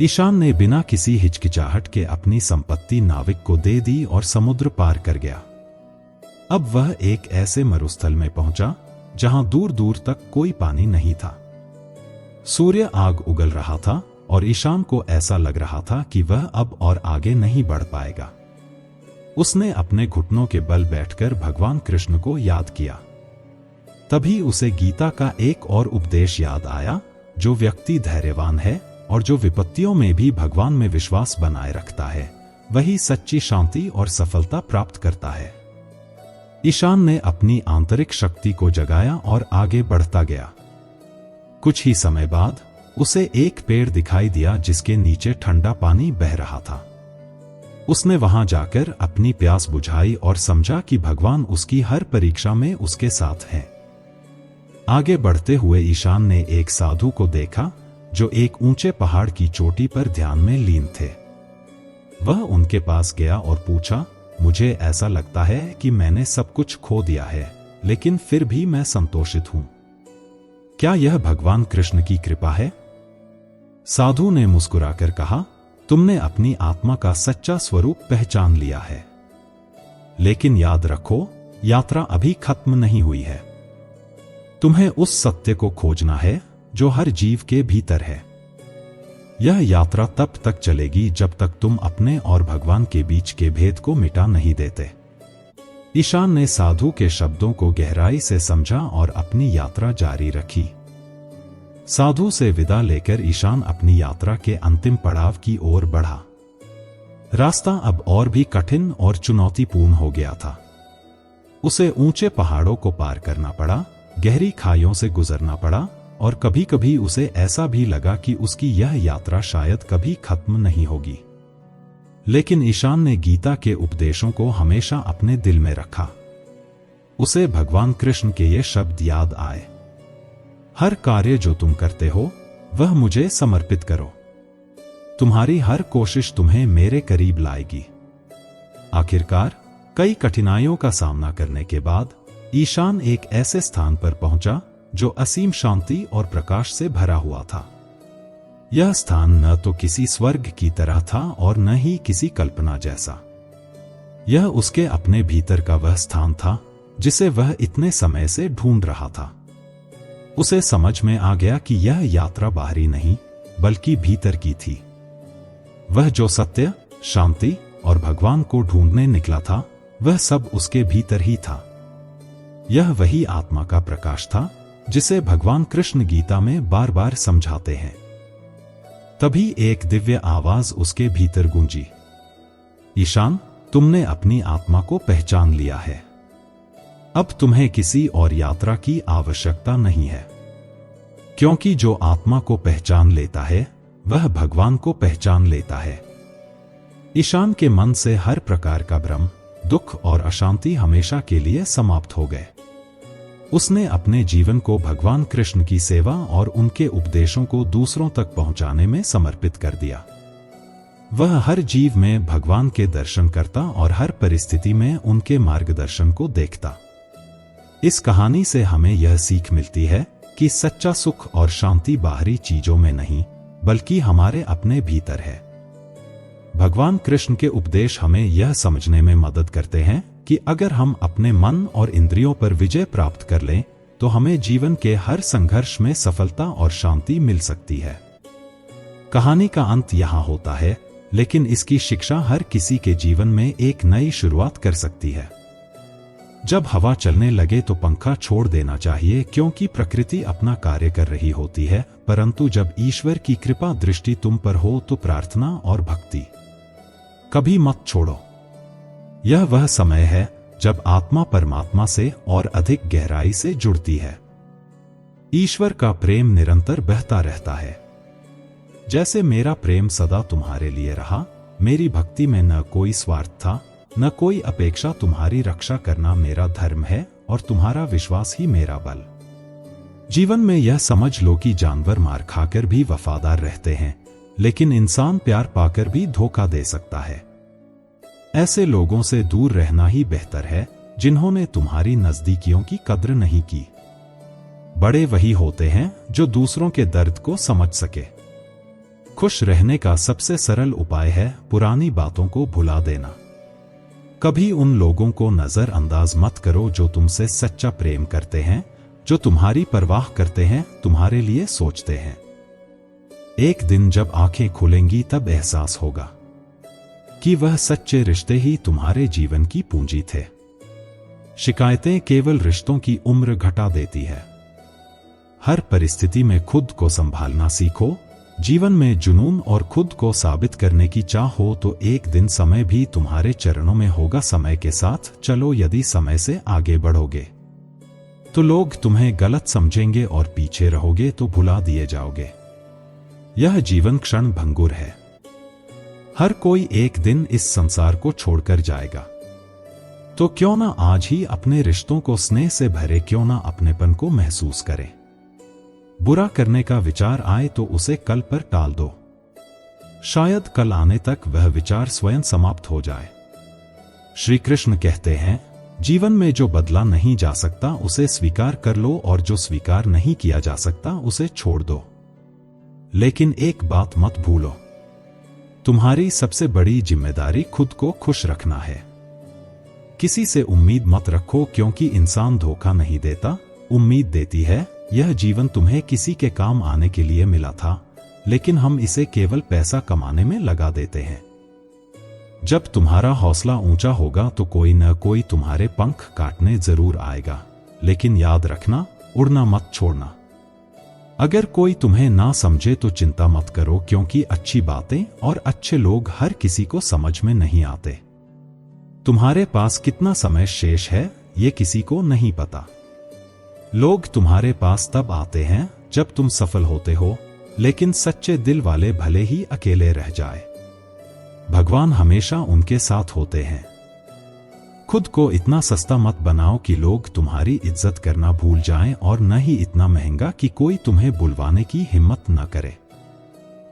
ईशान ने बिना किसी हिचकिचाहट के अपनी संपत्ति नाविक को दे दी और समुद्र पार कर गया। अब वह एक ऐसे मरुस्थल में पहुंचा जहां दूर दूर तक कोई पानी नहीं था। सूर्य आग उगल रहा था और ईशान को ऐसा लग रहा था कि वह अब और आगे नहीं बढ़ पाएगा। उसने अपने घुटनों के बल बैठकर भगवान कृष्ण को याद किया। तभी उसे गीता का एक और उपदेश याद आया, जो व्यक्ति धैर्यवान है और जो विपत्तियों में भी भगवान में विश्वास बनाए रखता है, वही सच्ची शांति और सफलता प्राप्त करता है। ईशान ने अपनी आंतरिक शक्ति को जगाया और आगे बढ़ता गया। कुछ ही समय बाद उसे एक पेड़ दिखाई दिया जिसके नीचे ठंडा पानी बह रहा था। उसने वहां जाकर अपनी प्यास बुझाई और समझा कि भगवान उसकी हर परीक्षा में उसके साथ हैं। आगे बढ़ते हुए ईशान ने एक साधु को देखा जो एक ऊंचे पहाड़ की चोटी पर ध्यान में लीन थे। वह उनके पास गया और पूछा, मुझे ऐसा लगता है कि मैंने सब कुछ खो दिया है, लेकिन फिर भी मैं संतोषित हूं। क्या यह भगवान कृष्ण की कृपा है? साधु ने मुस्कुराकर कहा, तुमने अपनी आत्मा का सच्चा स्वरूप पहचान लिया है, लेकिन याद रखो, यात्रा अभी खत्म नहीं हुई है। तुम्हें उस सत्य को खोजना है जो हर जीव के भीतर है। यह यात्रा तब तक चलेगी जब तक तुम अपने और भगवान के बीच के भेद को मिटा नहीं देते। ईशान ने साधु के शब्दों को गहराई से समझा और अपनी यात्रा जारी रखी। साधु से विदा लेकर ईशान अपनी यात्रा के अंतिम पड़ाव की ओर बढ़ा। रास्ता अब और भी कठिन और चुनौतीपूर्ण हो गया था। उसे ऊंचे पहाड़ों को पार करना पड़ा, गहरी खाइयों से गुजरना पड़ा और कभी-कभी उसे ऐसा भी लगा कि उसकी यह यात्रा शायद कभी खत्म नहीं होगी। लेकिन ईशान ने गीता के उपदेशों को हमेशा अपने दिल में रखा। उसे भगवान कृष्ण के ये शब्द याद आए, हर कार्य जो तुम करते हो वह मुझे समर्पित करो। तुम्हारी हर कोशिश तुम्हें मेरे करीब लाएगी। आखिरकार कई कठिनाइयों का सामना करने के बाद ईशान एक ऐसे स्थान पर पहुंचा जो असीम शांति और प्रकाश से भरा हुआ था। यह स्थान न तो किसी स्वर्ग की तरह था और न ही किसी कल्पना जैसा। यह उसके अपने भीतर का वह स्थान था जिसे वह इतने समय से ढूंढ रहा था। उसे समझ में आ गया कि यह यात्रा बाहरी नहीं बल्कि भीतर की थी। वह जो सत्य, शांति और भगवान को ढूंढने निकला था, वह सब उसके भीतर ही था। यह वही आत्मा का प्रकाश था जिसे भगवान कृष्ण गीता में बार बार समझाते हैं। तभी एक दिव्य आवाज उसके भीतर गूंजी, ईशान, तुमने अपनी आत्मा को पहचान लिया है। अब तुम्हें किसी और यात्रा की आवश्यकता नहीं है, क्योंकि जो आत्मा को पहचान लेता है वह भगवान को पहचान लेता है। ईशान के मन से हर प्रकार का भ्रम, दुख और अशांति हमेशा के लिए समाप्त हो गए। उसने अपने जीवन को भगवान कृष्ण की सेवा और उनके उपदेशों को दूसरों तक पहुंचाने में समर्पित कर दिया। वह हर जीव में भगवान के दर्शन करता और हर परिस्थिति में उनके मार्गदर्शन को देखता। इस कहानी से हमें यह सीख मिलती है कि सच्चा सुख और शांति बाहरी चीजों में नहीं, बल्कि हमारे अपने भीतर है। भगवान कृष्ण के उपदेश हमें यह समझने में मदद करते हैं कि अगर हम अपने मन और इंद्रियों पर विजय प्राप्त कर लें, तो हमें जीवन के हर संघर्ष में सफलता और शांति मिल सकती है। कहानी का अंत यहाँ होता है, लेकिन इसकी शिक्षा हर किसी के जीवन में एक नई शुरुआत कर सकती है। जब हवा चलने लगे तो पंखा छोड़ देना चाहिए, क्योंकि प्रकृति अपना कार्य कर रही होती है, परंतु जब ईश्वर की कृपा दृष्टि तुम पर हो तो प्रार्थना और भक्ति कभी मत छोड़ो। यह वह समय है जब आत्मा परमात्मा से और अधिक गहराई से जुड़ती है। ईश्वर का प्रेम निरंतर बहता रहता है। जैसे मेरा प्रेम सदा तुम्हारे लिए रहा, मेरी भक्ति में न कोई स्वार्थ था, न कोई अपेक्षा। तुम्हारी रक्षा करना मेरा धर्म है और तुम्हारा विश्वास ही मेरा बल। जीवन में यह समझ लो कि जानवर मार खाकर भी वफादार रहते हैं, लेकिन इंसान प्यार पाकर भी धोखा दे सकता है। ऐसे लोगों से दूर रहना ही बेहतर है जिन्होंने तुम्हारी नजदीकियों की कद्र नहीं की। बड़े वही होते हैं जो दूसरों के दर्द को समझ सके। खुश रहने का सबसे सरल उपाय है पुरानी बातों को भुला देना। कभी उन लोगों को नजरअंदाज मत करो जो तुमसे सच्चा प्रेम करते हैं, जो तुम्हारी परवाह करते हैं, तुम्हारे लिए सोचते हैं। एक दिन जब आंखें खुलेंगी तब एहसास होगा कि वह सच्चे रिश्ते ही तुम्हारे जीवन की पूंजी थे। शिकायतें केवल रिश्तों की उम्र घटा देती है। हर परिस्थिति में खुद को संभालना सीखो। जीवन में जुनून और खुद को साबित करने की चाह हो तो एक दिन समय भी तुम्हारे चरणों में होगा। समय के साथ चलो, यदि समय से आगे बढ़ोगे तो लोग तुम्हें गलत समझेंगे और पीछे रहोगे तो भुला दिए जाओगे। यह जीवन क्षण भंगुर है। हर कोई एक दिन इस संसार को छोड़कर जाएगा। तो क्यों ना आज ही अपने रिश्तों को स्नेह से भरे, क्यों ना अपनेपन को महसूस करें। बुरा करने का विचार आए तो उसे कल पर टाल दो। शायद कल आने तक वह विचार स्वयं समाप्त हो जाए। श्री कृष्ण कहते हैं, जीवन में जो बदला नहीं जा सकता उसे स्वीकार कर लो, और जो स्वीकार नहीं किया जा सकता उसे छोड़ दो। लेकिन एक बात मत भूलो, तुम्हारी सबसे बड़ी जिम्मेदारी खुद को खुश रखना है। किसी से उम्मीद मत रखो, क्योंकि इंसान धोखा नहीं देता, उम्मीद देती है। यह जीवन तुम्हें किसी के काम आने के लिए मिला था, लेकिन हम इसे केवल पैसा कमाने में लगा देते हैं। जब तुम्हारा हौसला ऊंचा होगा तो कोई न कोई तुम्हारे पंख काटने जरूर आएगा, लेकिन याद रखना, उड़ना मत छोड़ना। अगर कोई तुम्हें ना समझे तो चिंता मत करो, क्योंकि अच्छी बातें और अच्छे लोग हर किसी को समझ में नहीं आते। तुम्हारे पास कितना समय शेष है ये किसी को नहीं पता। लोग तुम्हारे पास तब आते हैं जब तुम सफल होते हो, लेकिन सच्चे दिल वाले भले ही अकेले रह जाए, भगवान हमेशा उनके साथ होते हैं। खुद को इतना सस्ता मत बनाओ कि लोग तुम्हारी इज्जत करना भूल जाएं, और न ही इतना महंगा कि कोई तुम्हें बुलवाने की हिम्मत न करे।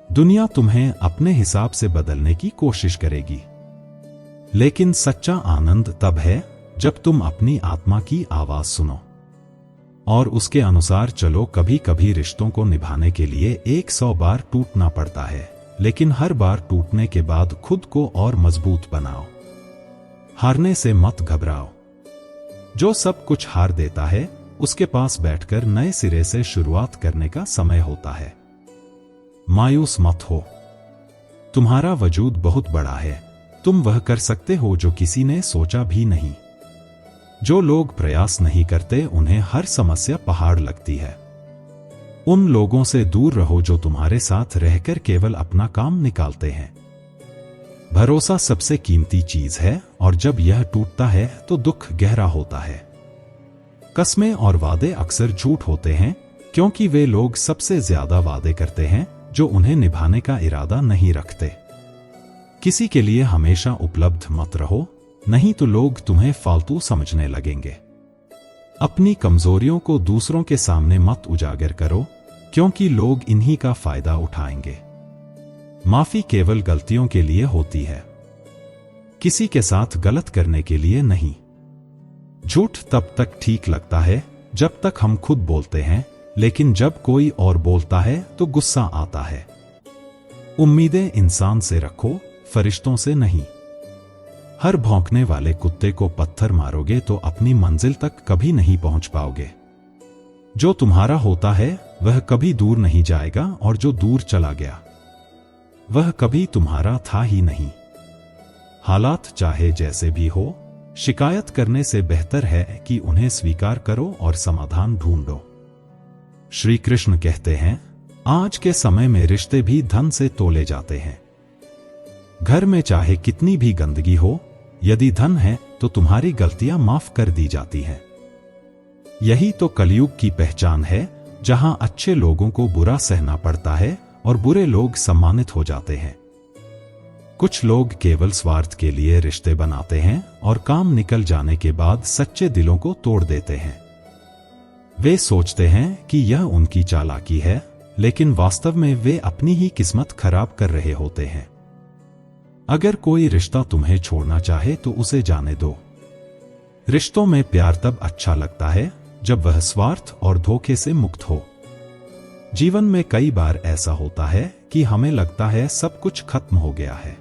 दुनिया तुम्हें अपने हिसाब से बदलने की कोशिश करेगी, लेकिन सच्चा आनंद तब है जब तुम अपनी आत्मा की आवाज सुनो और उसके अनुसार चलो। कभी कभी रिश्तों को निभाने के लिए 100 बार टूटना पड़ता है, लेकिन हर बार टूटने के बाद खुद को और मजबूत बनाओ। हारने से मत घबराओ। जो सब कुछ हार देता है उसके पास बैठकर नए सिरे से शुरुआत करने का समय होता है। मायूस मत हो, तुम्हारा वजूद बहुत बड़ा है। तुम वह कर सकते हो जो किसी ने सोचा भी नहीं। जो लोग प्रयास नहीं करते उन्हें हर समस्या पहाड़ लगती है। उन लोगों से दूर रहो जो तुम्हारे साथ रहकर केवल अपना काम निकालते हैं। भरोसा सबसे कीमती चीज है, और जब यह टूटता है तो दुख गहरा होता है। कस्में और वादे अक्सर झूठ होते हैं, क्योंकि वे लोग सबसे ज्यादा वादे करते हैं जो उन्हें निभाने का इरादा नहीं रखते। किसी के लिए हमेशा उपलब्ध मत रहो, नहीं तो लोग तुम्हें फालतू समझने लगेंगे। अपनी कमजोरियों को दूसरों के सामने मत उजागर करो, क्योंकि लोग इन्हीं का फायदा उठाएंगे। माफी केवल गलतियों के लिए होती है, किसी के साथ गलत करने के लिए नहीं। झूठ तब तक ठीक लगता है जब तक हम खुद बोलते हैं, लेकिन जब कोई और बोलता है तो गुस्सा आता है। उम्मीदें इंसान से रखो, फरिश्तों से नहीं। हर भौंकने वाले कुत्ते को पत्थर मारोगे तो अपनी मंजिल तक कभी नहीं पहुंच पाओगे। जो तुम्हारा होता है वह कभी दूर नहीं जाएगा, और जो दूर चला गया वह कभी तुम्हारा था ही नहीं। हालात चाहे जैसे भी हो, शिकायत करने से बेहतर है कि उन्हें स्वीकार करो और समाधान ढूंढो। श्री कृष्ण कहते हैं, आज के समय में रिश्ते भी धन से तोले जाते हैं। घर में चाहे कितनी भी गंदगी हो, यदि धन है तो तुम्हारी गलतियां माफ कर दी जाती हैं। यही तो कलयुग की पहचान है, जहां अच्छे लोगों को बुरा सहना पड़ता है और बुरे लोग सम्मानित हो जाते हैं। कुछ लोग केवल स्वार्थ के लिए रिश्ते बनाते हैं और काम निकल जाने के बाद सच्चे दिलों को तोड़ देते हैं। वे सोचते हैं कि यह उनकी चालाकी है, लेकिन वास्तव में वे अपनी ही किस्मत खराब कर रहे होते हैं। अगर कोई रिश्ता तुम्हें छोड़ना चाहे तो उसे जाने दो। रिश्तों में प्यार तब अच्छा लगता है जब वह स्वार्थ और धोखे से मुक्त हो। जीवन में कई बार ऐसा होता है कि हमें लगता है सब कुछ खत्म हो गया है,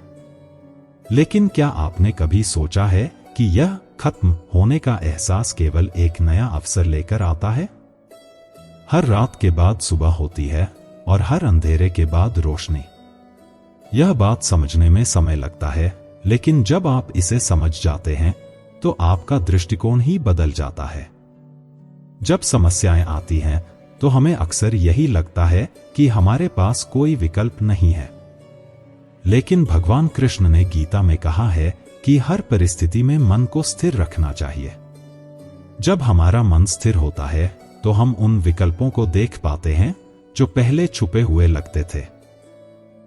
लेकिन क्या आपने कभी सोचा है कि यह खत्म होने का एहसास केवल एक नया अवसर लेकर आता है? हर रात के बाद सुबह होती है और हर अंधेरे के बाद रोशनी। यह बात समझने में समय लगता है, लेकिन जब आप इसे समझ जाते हैं तो आपका दृष्टिकोण ही बदल जाता है। जब समस्याएं आती हैं तो हमें अक्सर यही लगता है कि हमारे पास कोई विकल्प नहीं है, लेकिन भगवान कृष्ण ने गीता में कहा है कि हर परिस्थिति में मन को स्थिर रखना चाहिए। जब हमारा मन स्थिर होता है तो हम उन विकल्पों को देख पाते हैं जो पहले छुपे हुए लगते थे।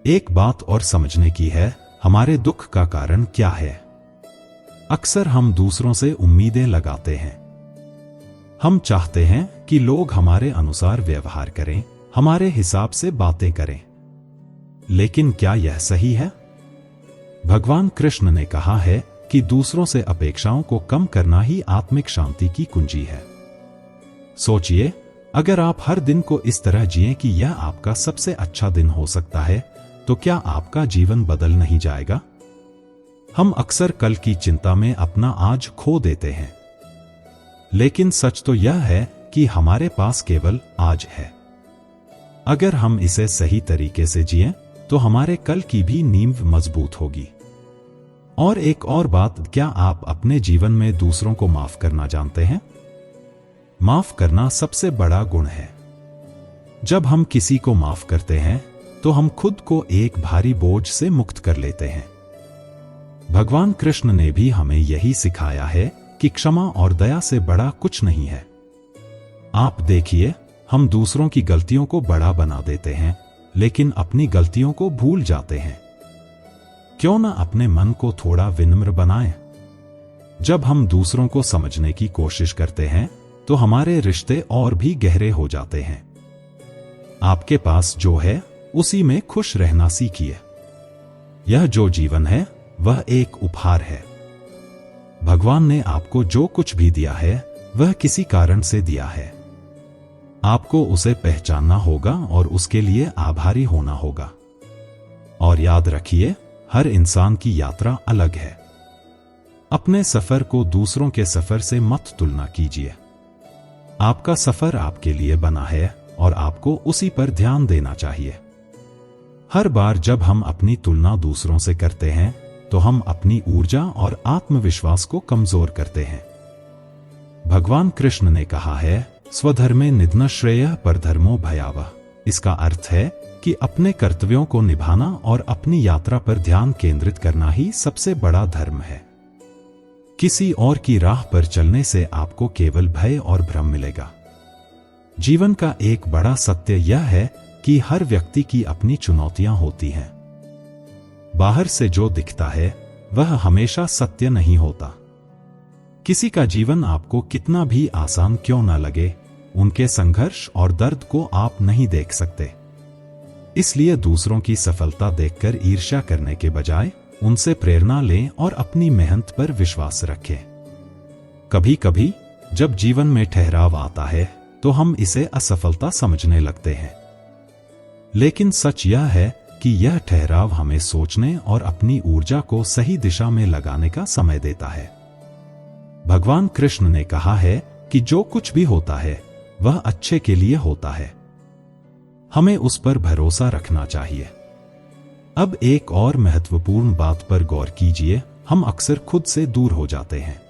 एक बात और समझने की है, हमारे दुख का कारण क्या है। अक्सर हम दूसरों से उम्मीदें लगाते हैं। हम चाहते हैं कि लोग हमारे अनुसार व्यवहार करें, हमारे हिसाब से बातें करें। लेकिन क्या यह सही है? भगवान कृष्ण ने कहा है कि दूसरों से अपेक्षाओं को कम करना ही आत्मिक शांति की कुंजी है। सोचिए, अगर आप हर दिन को इस तरह जिएं कि यह आपका सबसे अच्छा दिन हो सकता है, तो क्या आपका जीवन बदल नहीं जाएगा? हम अक्सर कल की चिंता में अपना आज खो देते हैं, लेकिन सच तो यह है कि हमारे पास केवल आज है। अगर हम इसे सही तरीके से जिएं, तो हमारे कल की भी नींव मजबूत होगी। और एक और बात, क्या आप अपने जीवन में दूसरों को माफ करना जानते हैं? माफ करना सबसे बड़ा गुण है। जब हम किसी को माफ करते हैं तो हम खुद को एक भारी बोझ से मुक्त कर लेते हैं। भगवान कृष्ण ने भी हमें यही सिखाया है कि क्षमा और दया से बड़ा कुछ नहीं है। आप देखिए, हम दूसरों की गलतियों को बड़ा बना देते हैं, लेकिन अपनी गलतियों को भूल जाते हैं। क्यों ना अपने मन को थोड़ा विनम्र बनाएं? जब हम दूसरों को समझने की कोशिश करते हैं तो हमारे रिश्ते और भी गहरे हो जाते हैं। आपके पास जो है उसी में खुश रहना सीखिए। यह जो जीवन है वह एक उपहार है। भगवान ने आपको जो कुछ भी दिया है वह किसी कारण से दिया है। आपको उसे पहचानना होगा और उसके लिए आभारी होना होगा। और याद रखिए, हर इंसान की यात्रा अलग है। अपने सफर को दूसरों के सफर से मत तुलना कीजिए। आपका सफर आपके लिए बना है और आपको उसी पर ध्यान देना चाहिए। हर बार जब हम अपनी तुलना दूसरों से करते हैं तो हम अपनी ऊर्जा और आत्मविश्वास को कमजोर करते हैं। भगवान कृष्ण ने कहा है, स्वधर्मे निधन श्रेयः परधर्मो भयावह। इसका अर्थ है कि अपने कर्तव्यों को निभाना और अपनी यात्रा पर ध्यान केंद्रित करना ही सबसे बड़ा धर्म है। किसी और की राह पर चलने से आपको केवल भय और भ्रम मिलेगा। जीवन का एक बड़ा सत्य यह है कि हर व्यक्ति की अपनी चुनौतियां होती हैं। बाहर से जो दिखता है वह हमेशा सत्य नहीं होता। किसी का जीवन आपको कितना भी आसान क्यों ना लगे, उनके संघर्ष और दर्द को आप नहीं देख सकते। इसलिए दूसरों की सफलता देखकर ईर्ष्या करने के बजाय उनसे प्रेरणा लें और अपनी मेहनत पर विश्वास रखें। कभी कभी जब जीवन में ठहराव आता है तो हम इसे असफलता समझने लगते हैं, लेकिन सच यह है कि यह ठहराव हमें सोचने और अपनी ऊर्जा को सही दिशा में लगाने का समय देता है। भगवान कृष्ण ने कहा है कि जो कुछ भी होता है वह अच्छे के लिए होता है। हमें उस पर भरोसा रखना चाहिए। अब एक और महत्वपूर्ण बात पर गौर कीजिए, हम अक्सर खुद से दूर हो जाते हैं,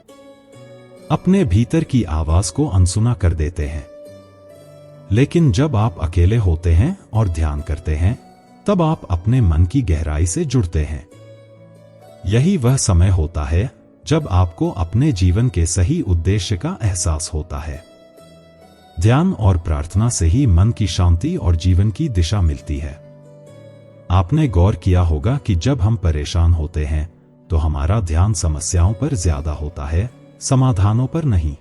अपने भीतर की आवाज को अनसुना कर देते हैं। लेकिन जब आप अकेले होते हैं और ध्यान करते हैं, तब आप अपने मन की गहराई से जुड़ते हैं। यही वह समय होता है जब आपको अपने जीवन के सही उद्देश्य का एहसास होता है। ध्यान और प्रार्थना से ही मन की शांति और जीवन की दिशा मिलती है। आपने गौर किया होगा कि जब हम परेशान होते हैं तो हमारा ध्यान समस्याओं पर ज्यादा होता है, समाधानों पर नहीं।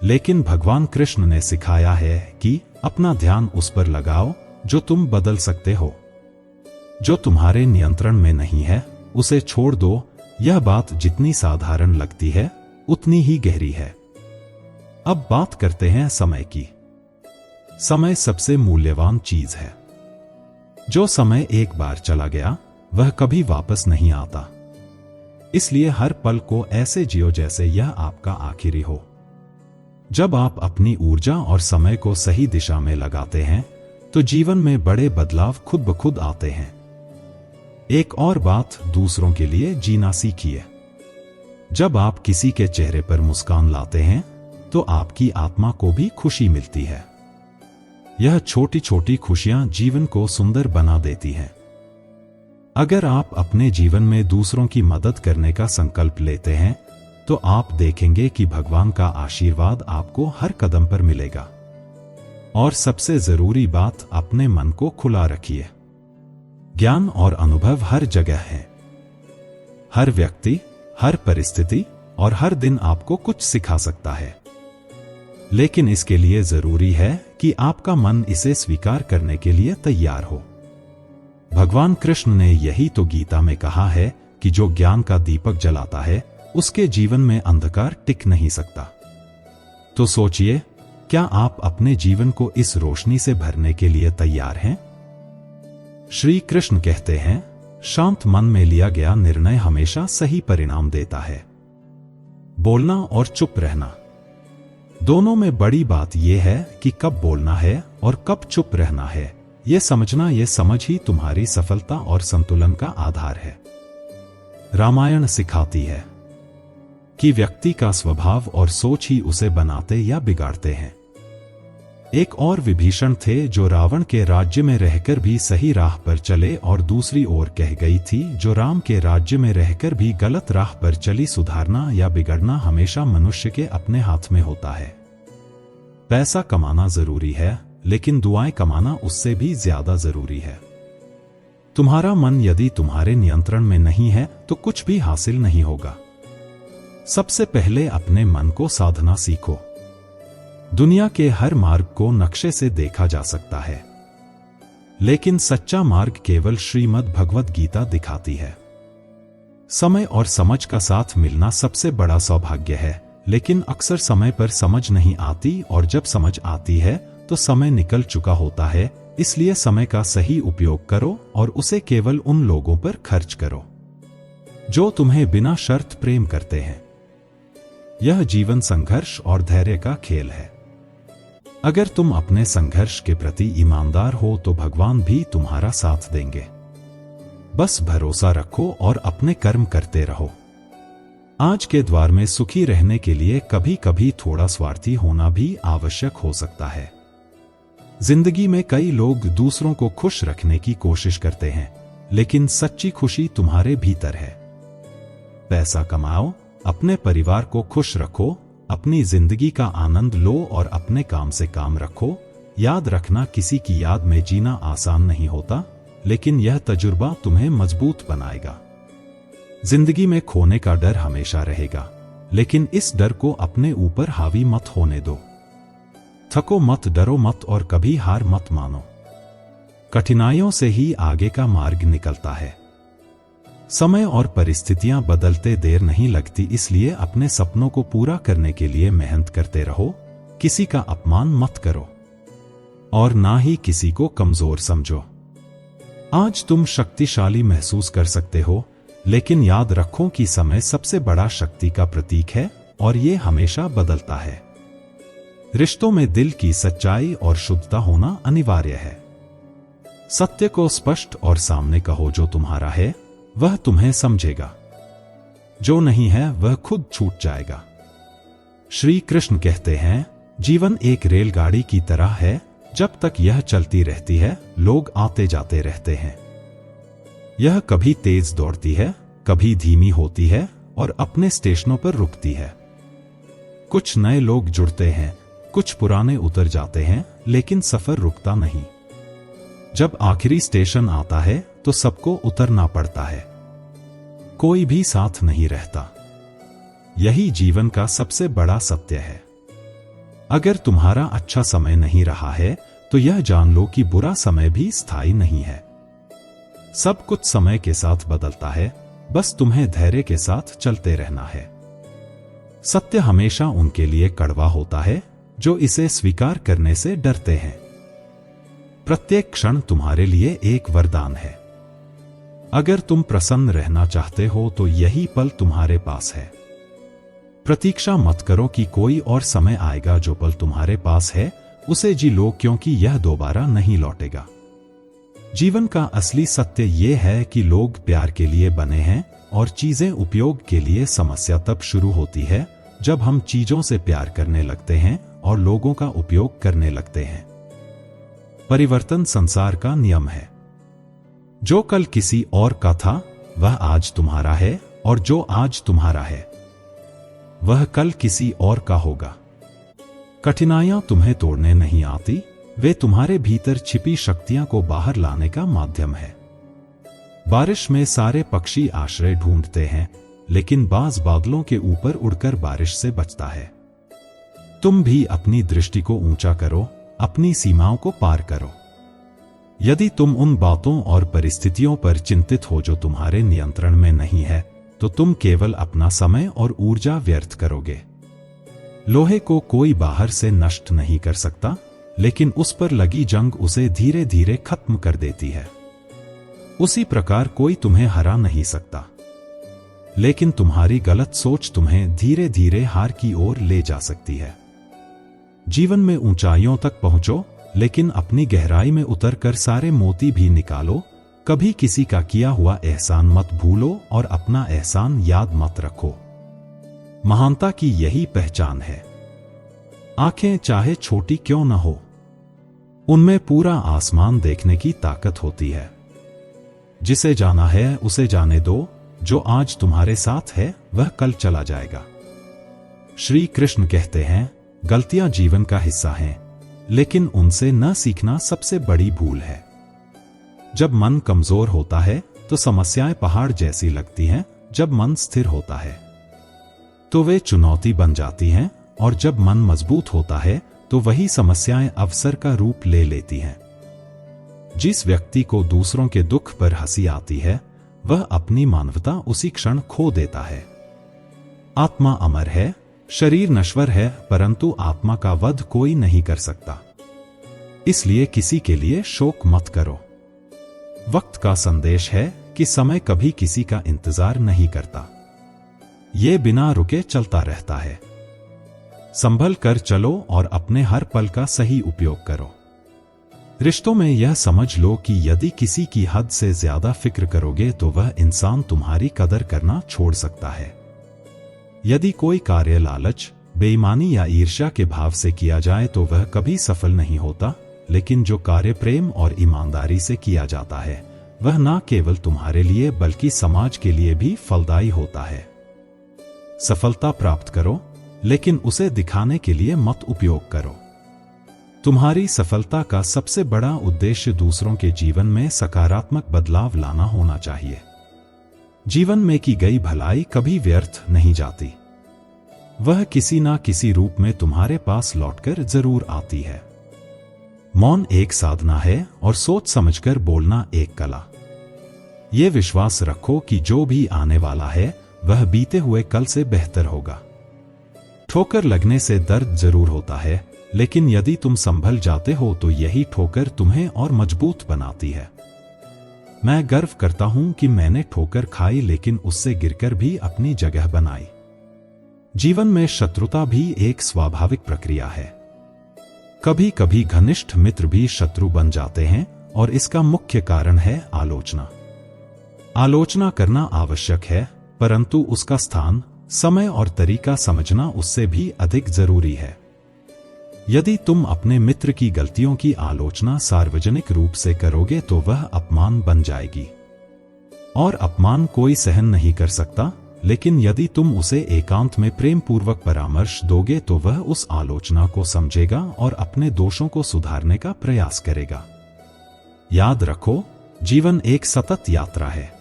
लेकिन भगवान कृष्ण ने सिखाया है कि अपना ध्यान उस पर लगाओ जो तुम बदल सकते हो। जो तुम्हारे नियंत्रण में नहीं है उसे छोड़ दो। यह बात जितनी साधारण लगती है उतनी ही गहरी है। अब बात करते हैं समय की। समय सबसे मूल्यवान चीज है। जो समय एक बार चला गया वह कभी वापस नहीं आता। इसलिए हर पल को ऐसे जियो जैसे यह आपका आखिरी हो। जब आप अपनी ऊर्जा और समय को सही दिशा में लगाते हैं तो जीवन में बड़े बदलाव खुद ब खुद आते हैं। एक और बात, दूसरों के लिए जीना सीखिए। जब आप किसी के चेहरे पर मुस्कान लाते हैं तो आपकी आत्मा को भी खुशी मिलती है। यह छोटी छोटी खुशियां जीवन को सुंदर बना देती हैं। अगर आप अपने जीवन में दूसरों की मदद करने का संकल्प लेते हैं तो आप देखेंगे कि भगवान का आशीर्वाद आपको हर कदम पर मिलेगा। और सबसे जरूरी बात, अपने मन को खुला रखिए। ज्ञान और अनुभव हर जगह है। हर व्यक्ति, हर परिस्थिति और हर दिन आपको कुछ सिखा सकता है। लेकिन इसके लिए जरूरी है कि आपका मन इसे स्वीकार करने के लिए तैयार हो। भगवान कृष्ण ने यही तो गीता में कहा है कि जो ज्ञान का दीपक जलाता है उसके जीवन में अंधकार टिक नहीं सकता। तो सोचिए, क्या आप अपने जीवन को इस रोशनी से भरने के लिए तैयार हैं? श्री कृष्ण कहते हैं, शांत मन में लिया गया निर्णय हमेशा सही परिणाम देता है। बोलना और चुप रहना, दोनों में बड़ी बात यह है कि कब बोलना है और कब चुप रहना है। यह समझना, यह समझ ही तुम्हारी सफलता और संतुलन का आधार है। रामायण सिखाती है कि व्यक्ति का स्वभाव और सोच ही उसे बनाते या बिगाड़ते हैं। एक और विभीषण थे जो रावण के राज्य में रहकर भी सही राह पर चले, और दूसरी ओर कह गई थी जो राम के राज्य में रहकर भी गलत राह पर चली। सुधारना या बिगड़ना हमेशा मनुष्य के अपने हाथ में होता है। पैसा कमाना जरूरी है, लेकिन दुआएं कमाना उससे भी ज्यादा जरूरी है। तुम्हारा मन यदि तुम्हारे नियंत्रण में नहीं है तो कुछ भी हासिल नहीं होगा। सबसे पहले अपने मन को साधना सीखो। दुनिया के हर मार्ग को नक्शे से देखा जा सकता है, लेकिन सच्चा मार्ग केवल श्रीमद् भगवद गीता दिखाती है। समय और समझ का साथ मिलना सबसे बड़ा सौभाग्य है, लेकिन अक्सर समय पर समझ नहीं आती, और जब समझ आती है तो समय निकल चुका होता है। इसलिए समय का सही उपयोग करो और उसे केवल उन लोगों पर खर्च करो जो तुम्हें बिना शर्त प्रेम करते हैं। यह जीवन संघर्ष और धैर्य का खेल है। अगर तुम अपने संघर्ष के प्रति ईमानदार हो तो भगवान भी तुम्हारा साथ देंगे। बस भरोसा रखो और अपने कर्म करते रहो। आज के द्वार में सुखी रहने के लिए कभी कभी थोड़ा स्वार्थी होना भी आवश्यक हो सकता है। जिंदगी में कई लोग दूसरों को खुश रखने की कोशिश करते हैं, लेकिन सच्ची खुशी तुम्हारे भीतर है। पैसा कमाओ, अपने परिवार को खुश रखो, अपनी जिंदगी का आनंद लो और अपने काम से काम रखो। याद रखना, किसी की याद में जीना आसान नहीं होता, लेकिन यह तजुर्बा तुम्हें मजबूत बनाएगा। जिंदगी में खोने का डर हमेशा रहेगा, लेकिन इस डर को अपने ऊपर हावी मत होने दो। थको मत, डरो मत और कभी हार मत मानो। कठिनाइयों से ही आगे का मार्ग निकलता है। समय और परिस्थितियां बदलते देर नहीं लगती, इसलिए अपने सपनों को पूरा करने के लिए मेहनत करते रहो। किसी का अपमान मत करो और ना ही किसी को कमजोर समझो। आज तुम शक्तिशाली महसूस कर सकते हो, लेकिन याद रखो कि समय सबसे बड़ा शक्ति का प्रतीक है और ये हमेशा बदलता है। रिश्तों में दिल की सच्चाई और शुद्धता होना अनिवार्य है। सत्य को स्पष्ट और सामने कहो। जो तुम्हारा है वह तुम्हें समझेगा, जो नहीं है वह खुद छूट जाएगा। श्री कृष्ण कहते हैं, जीवन एक रेलगाड़ी की तरह है, जब तक यह चलती रहती है लोग आते जाते रहते हैं। यह कभी तेज दौड़ती है, कभी धीमी होती है और अपने स्टेशनों पर रुकती है। कुछ नए लोग जुड़ते हैं, कुछ पुराने उतर जाते हैं, लेकिन सफर रुकता नहीं। जब आखिरी स्टेशन आता है तो सबको उतरना पड़ता है। कोई भी साथ नहीं रहता। यही जीवन का सबसे बड़ा सत्य है। अगर तुम्हारा अच्छा समय नहीं रहा है तो यह जान लो कि बुरा समय भी स्थायी नहीं है। सब कुछ समय के साथ बदलता है, बस तुम्हें धैर्य के साथ चलते रहना है। सत्य हमेशा उनके लिए कड़वा होता है जो इसे स्वीकार करने से डरते हैं। प्रत्येक क्षण तुम्हारे लिए एक वरदान है। अगर तुम प्रसन्न रहना चाहते हो तो यही पल तुम्हारे पास है। प्रतीक्षा मत करो कि कोई और समय आएगा। जो पल तुम्हारे पास है उसे जी लो, क्योंकि यह दोबारा नहीं लौटेगा। जीवन का असली सत्य यह है कि लोग प्यार के लिए बने हैं और चीजें उपयोग के लिए। समस्या तब शुरू होती है जब हम चीजों से प्यार करने लगते हैं और लोगों का उपयोग करने लगते हैं। परिवर्तन संसार का नियम है। जो कल किसी और का था वह आज तुम्हारा है, और जो आज तुम्हारा है वह कल किसी और का होगा। कठिनाइयां तुम्हें तोड़ने नहीं आती, वे तुम्हारे भीतर छिपी शक्तियां को बाहर लाने का माध्यम है। बारिश में सारे पक्षी आश्रय ढूंढते हैं, लेकिन बाज बादलों के ऊपर उड़कर बारिश से बचता है। तुम भी अपनी दृष्टि को ऊंचा करो, अपनी सीमाओं को पार करो। यदि तुम उन बातों और परिस्थितियों पर चिंतित हो जो तुम्हारे नियंत्रण में नहीं है, तो तुम केवल अपना समय और ऊर्जा व्यर्थ करोगे। लोहे को कोई बाहर से नष्ट नहीं कर सकता, लेकिन उस पर लगी जंग उसे धीरे धीरे खत्म कर देती है। उसी प्रकार कोई तुम्हें हरा नहीं सकता, लेकिन तुम्हारी गलत सोच तुम्हें धीरे धीरे हार की ओर ले जा सकती है। जीवन में ऊंचाइयों तक पहुंचो, लेकिन अपनी गहराई में उतरकर सारे मोती भी निकालो। कभी किसी का किया हुआ एहसान मत भूलो और अपना एहसान याद मत रखो। महानता की यही पहचान है। आंखें चाहे छोटी क्यों न हो, उनमें पूरा आसमान देखने की ताकत होती है। जिसे जाना है उसे जाने दो। जो आज तुम्हारे साथ है वह कल चला जाएगा। श्री कृष्ण कहते हैं, गलतियां जीवन का हिस्सा हैं, लेकिन उनसे न सीखना सबसे बड़ी भूल है। जब मन कमजोर होता है तो समस्याएं पहाड़ जैसी लगती हैं। जब मन स्थिर होता है तो वे चुनौती बन जाती हैं, और जब मन मजबूत होता है तो वही समस्याएं अवसर का रूप ले लेती हैं। जिस व्यक्ति को दूसरों के दुख पर हंसी आती है, वह अपनी मानवता उसी क्षण खो देता है। आत्मा अमर है, शरीर नश्वर है, परंतु आत्मा का वध कोई नहीं कर सकता। इसलिए किसी के लिए शोक मत करो। वक्त का संदेश है कि समय कभी किसी का इंतजार नहीं करता। ये बिना रुके चलता रहता है। संभल कर चलो और अपने हर पल का सही उपयोग करो। रिश्तों में यह समझ लो कि यदि किसी की हद से ज्यादा फिक्र करोगे तो वह इंसान तुम्हारी कदर करना छोड़ सकता है। यदि कोई कार्य लालच, बेईमानी या ईर्ष्या के भाव से किया जाए तो वह कभी सफल नहीं होता, लेकिन जो कार्य प्रेम और ईमानदारी से किया जाता है वह न केवल तुम्हारे लिए बल्कि समाज के लिए भी फलदायी होता है। सफलता प्राप्त करो, लेकिन उसे दिखाने के लिए मत उपयोग करो। तुम्हारी सफलता का सबसे बड़ा उद्देश्य दूसरों के जीवन में सकारात्मक बदलाव लाना होना चाहिए। जीवन में की गई भलाई कभी व्यर्थ नहीं जाती, वह किसी ना किसी रूप में तुम्हारे पास लौटकर जरूर आती है। मौन एक साधना है और सोच समझकर बोलना एक कला। ये विश्वास रखो कि जो भी आने वाला है वह बीते हुए कल से बेहतर होगा। ठोकर लगने से दर्द जरूर होता है, लेकिन यदि तुम संभल जाते हो तो यही ठोकर तुम्हें और मजबूत बनाती है। मैं गर्व करता हूं कि मैंने ठोकर खाई, लेकिन उससे गिरकर भी अपनी जगह बनाई। जीवन में शत्रुता भी एक स्वाभाविक प्रक्रिया है। कभी कभी घनिष्ठ मित्र भी शत्रु बन जाते हैं और इसका मुख्य कारण है आलोचना। आलोचना करना आवश्यक है, परंतु उसका स्थान, समय और तरीका समझना उससे भी अधिक जरूरी है। यदि तुम अपने मित्र की गलतियों की आलोचना सार्वजनिक रूप से करोगे तो वह अपमान बन जाएगी, और अपमान कोई सहन नहीं कर सकता। लेकिन यदि तुम उसे एकांत में प्रेम पूर्वक परामर्श दोगे तो वह उस आलोचना को समझेगा और अपने दोषों को सुधारने का प्रयास करेगा। याद रखो, जीवन एक सतत यात्रा है।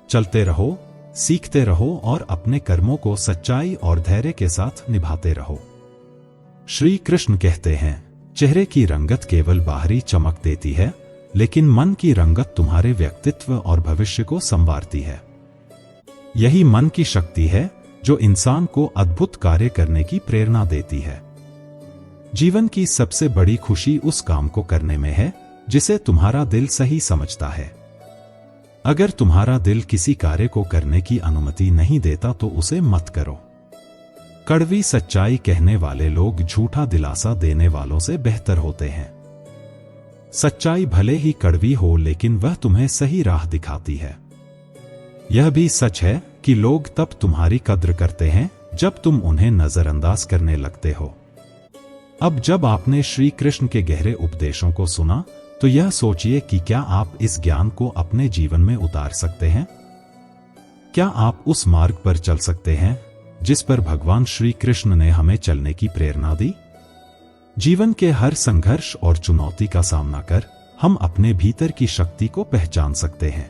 चलते रहो, सीखते रहो और अपने कर्मों को सच्चाई और धैर्य के साथ निभाते रहो। श्री कृष्ण कहते हैं, चेहरे की रंगत केवल बाहरी चमक देती है, लेकिन मन की रंगत तुम्हारे व्यक्तित्व और भविष्य को संवारती है। यही मन की शक्ति है जो इंसान को अद्भुत कार्य करने की प्रेरणा देती है। जीवन की सबसे बड़ी खुशी उस काम को करने में है जिसे तुम्हारा दिल सही समझता है। अगर तुम्हारा दिल किसी कार्य को करने की अनुमति नहीं देता तो उसे मत करो। कड़वी सच्चाई कहने वाले लोग झूठा दिलासा देने वालों से बेहतर होते हैं। सच्चाई भले ही कड़वी हो, लेकिन वह तुम्हें सही राह दिखाती है। यह भी सच है कि लोग तब तुम्हारी कद्र करते हैं जब तुम उन्हें नजरअंदाज करने लगते हो। अब जब आपने श्री कृष्ण के गहरे उपदेशों को सुना तो यह सोचिए कि क्या आप इस ज्ञान को अपने जीवन में उतार सकते हैं? क्या आप उस मार्ग पर चल सकते हैं जिस पर भगवान श्री कृष्ण ने हमें चलने की प्रेरणा दी? जीवन के हर संघर्ष और चुनौती का सामना कर हम अपने भीतर की शक्ति को पहचान सकते हैं।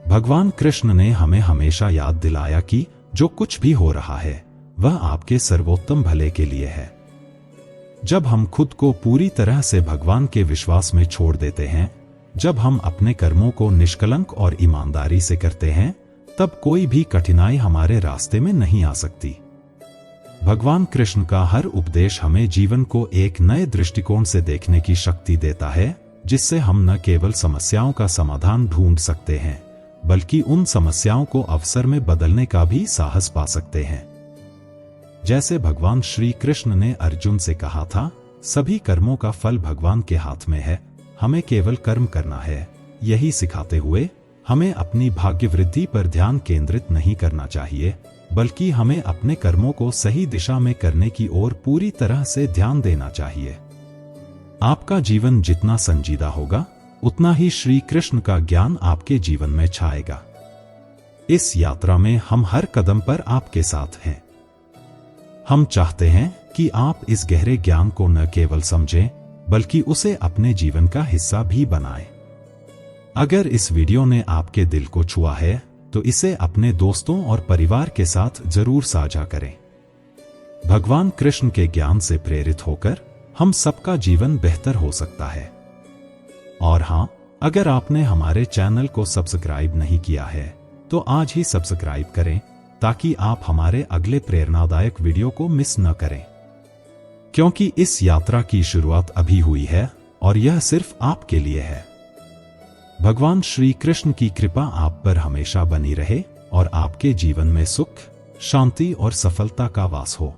भगवान कृष्ण ने हमें हमेशा याद दिलाया कि जो कुछ भी हो रहा है वह आपके सर्वोत्तम भले के लिए है। जब हम खुद को पूरी तरह से भगवान के विश्वास में छोड़ देते हैं, जब हम अपने कर्मों को निष्कलंक और ईमानदारी से करते हैं, तब कोई भी कठिनाई हमारे रास्ते में नहीं आ सकती। भगवान कृष्ण का हर उपदेश हमें जीवन को एक नए दृष्टिकोण से देखने की शक्ति देता है, जिससे हम न केवल समस्याओं का समाधान ढूंढ सकते हैं, बल्कि उन समस्याओं को अवसर में बदलने का भी साहस पा सकते हैं। जैसे भगवान श्री कृष्ण ने अर्जुन से कहा था, सभी कर्मों का फल भगवान के हाथ में है, हमें केवल कर्म करना है। यही सिखाते हुए हमें अपनी भाग्य वृद्धि पर ध्यान केंद्रित नहीं करना चाहिए, बल्कि हमें अपने कर्मों को सही दिशा में करने की ओर पूरी तरह से ध्यान देना चाहिए। आपका जीवन जितना संजीदा होगा, उतना ही श्री कृष्ण का ज्ञान आपके जीवन में छाएगा। इस यात्रा में हम हर कदम पर आपके साथ हैं। हम चाहते हैं कि आप इस गहरे ज्ञान को न केवल समझें, बल्कि उसे अपने जीवन का हिस्सा भी बनाएं। अगर इस वीडियो ने आपके दिल को छुआ है तो इसे अपने दोस्तों और परिवार के साथ जरूर साझा करें। भगवान कृष्ण के ज्ञान से प्रेरित होकर हम सबका जीवन बेहतर हो सकता है। और हां, अगर आपने हमारे चैनल को सब्सक्राइब नहीं किया है तो आज ही सब्सक्राइब करें, ताकि आप हमारे अगले प्रेरणादायक वीडियो को मिस न करें। क्योंकि इस यात्रा की शुरुआत अभी हुई है और यह सिर्फ आपके लिए है। भगवान श्री कृष्ण की कृपा आप पर हमेशा बनी रहे और आपके जीवन में सुख, शांति और सफलता का वास हो।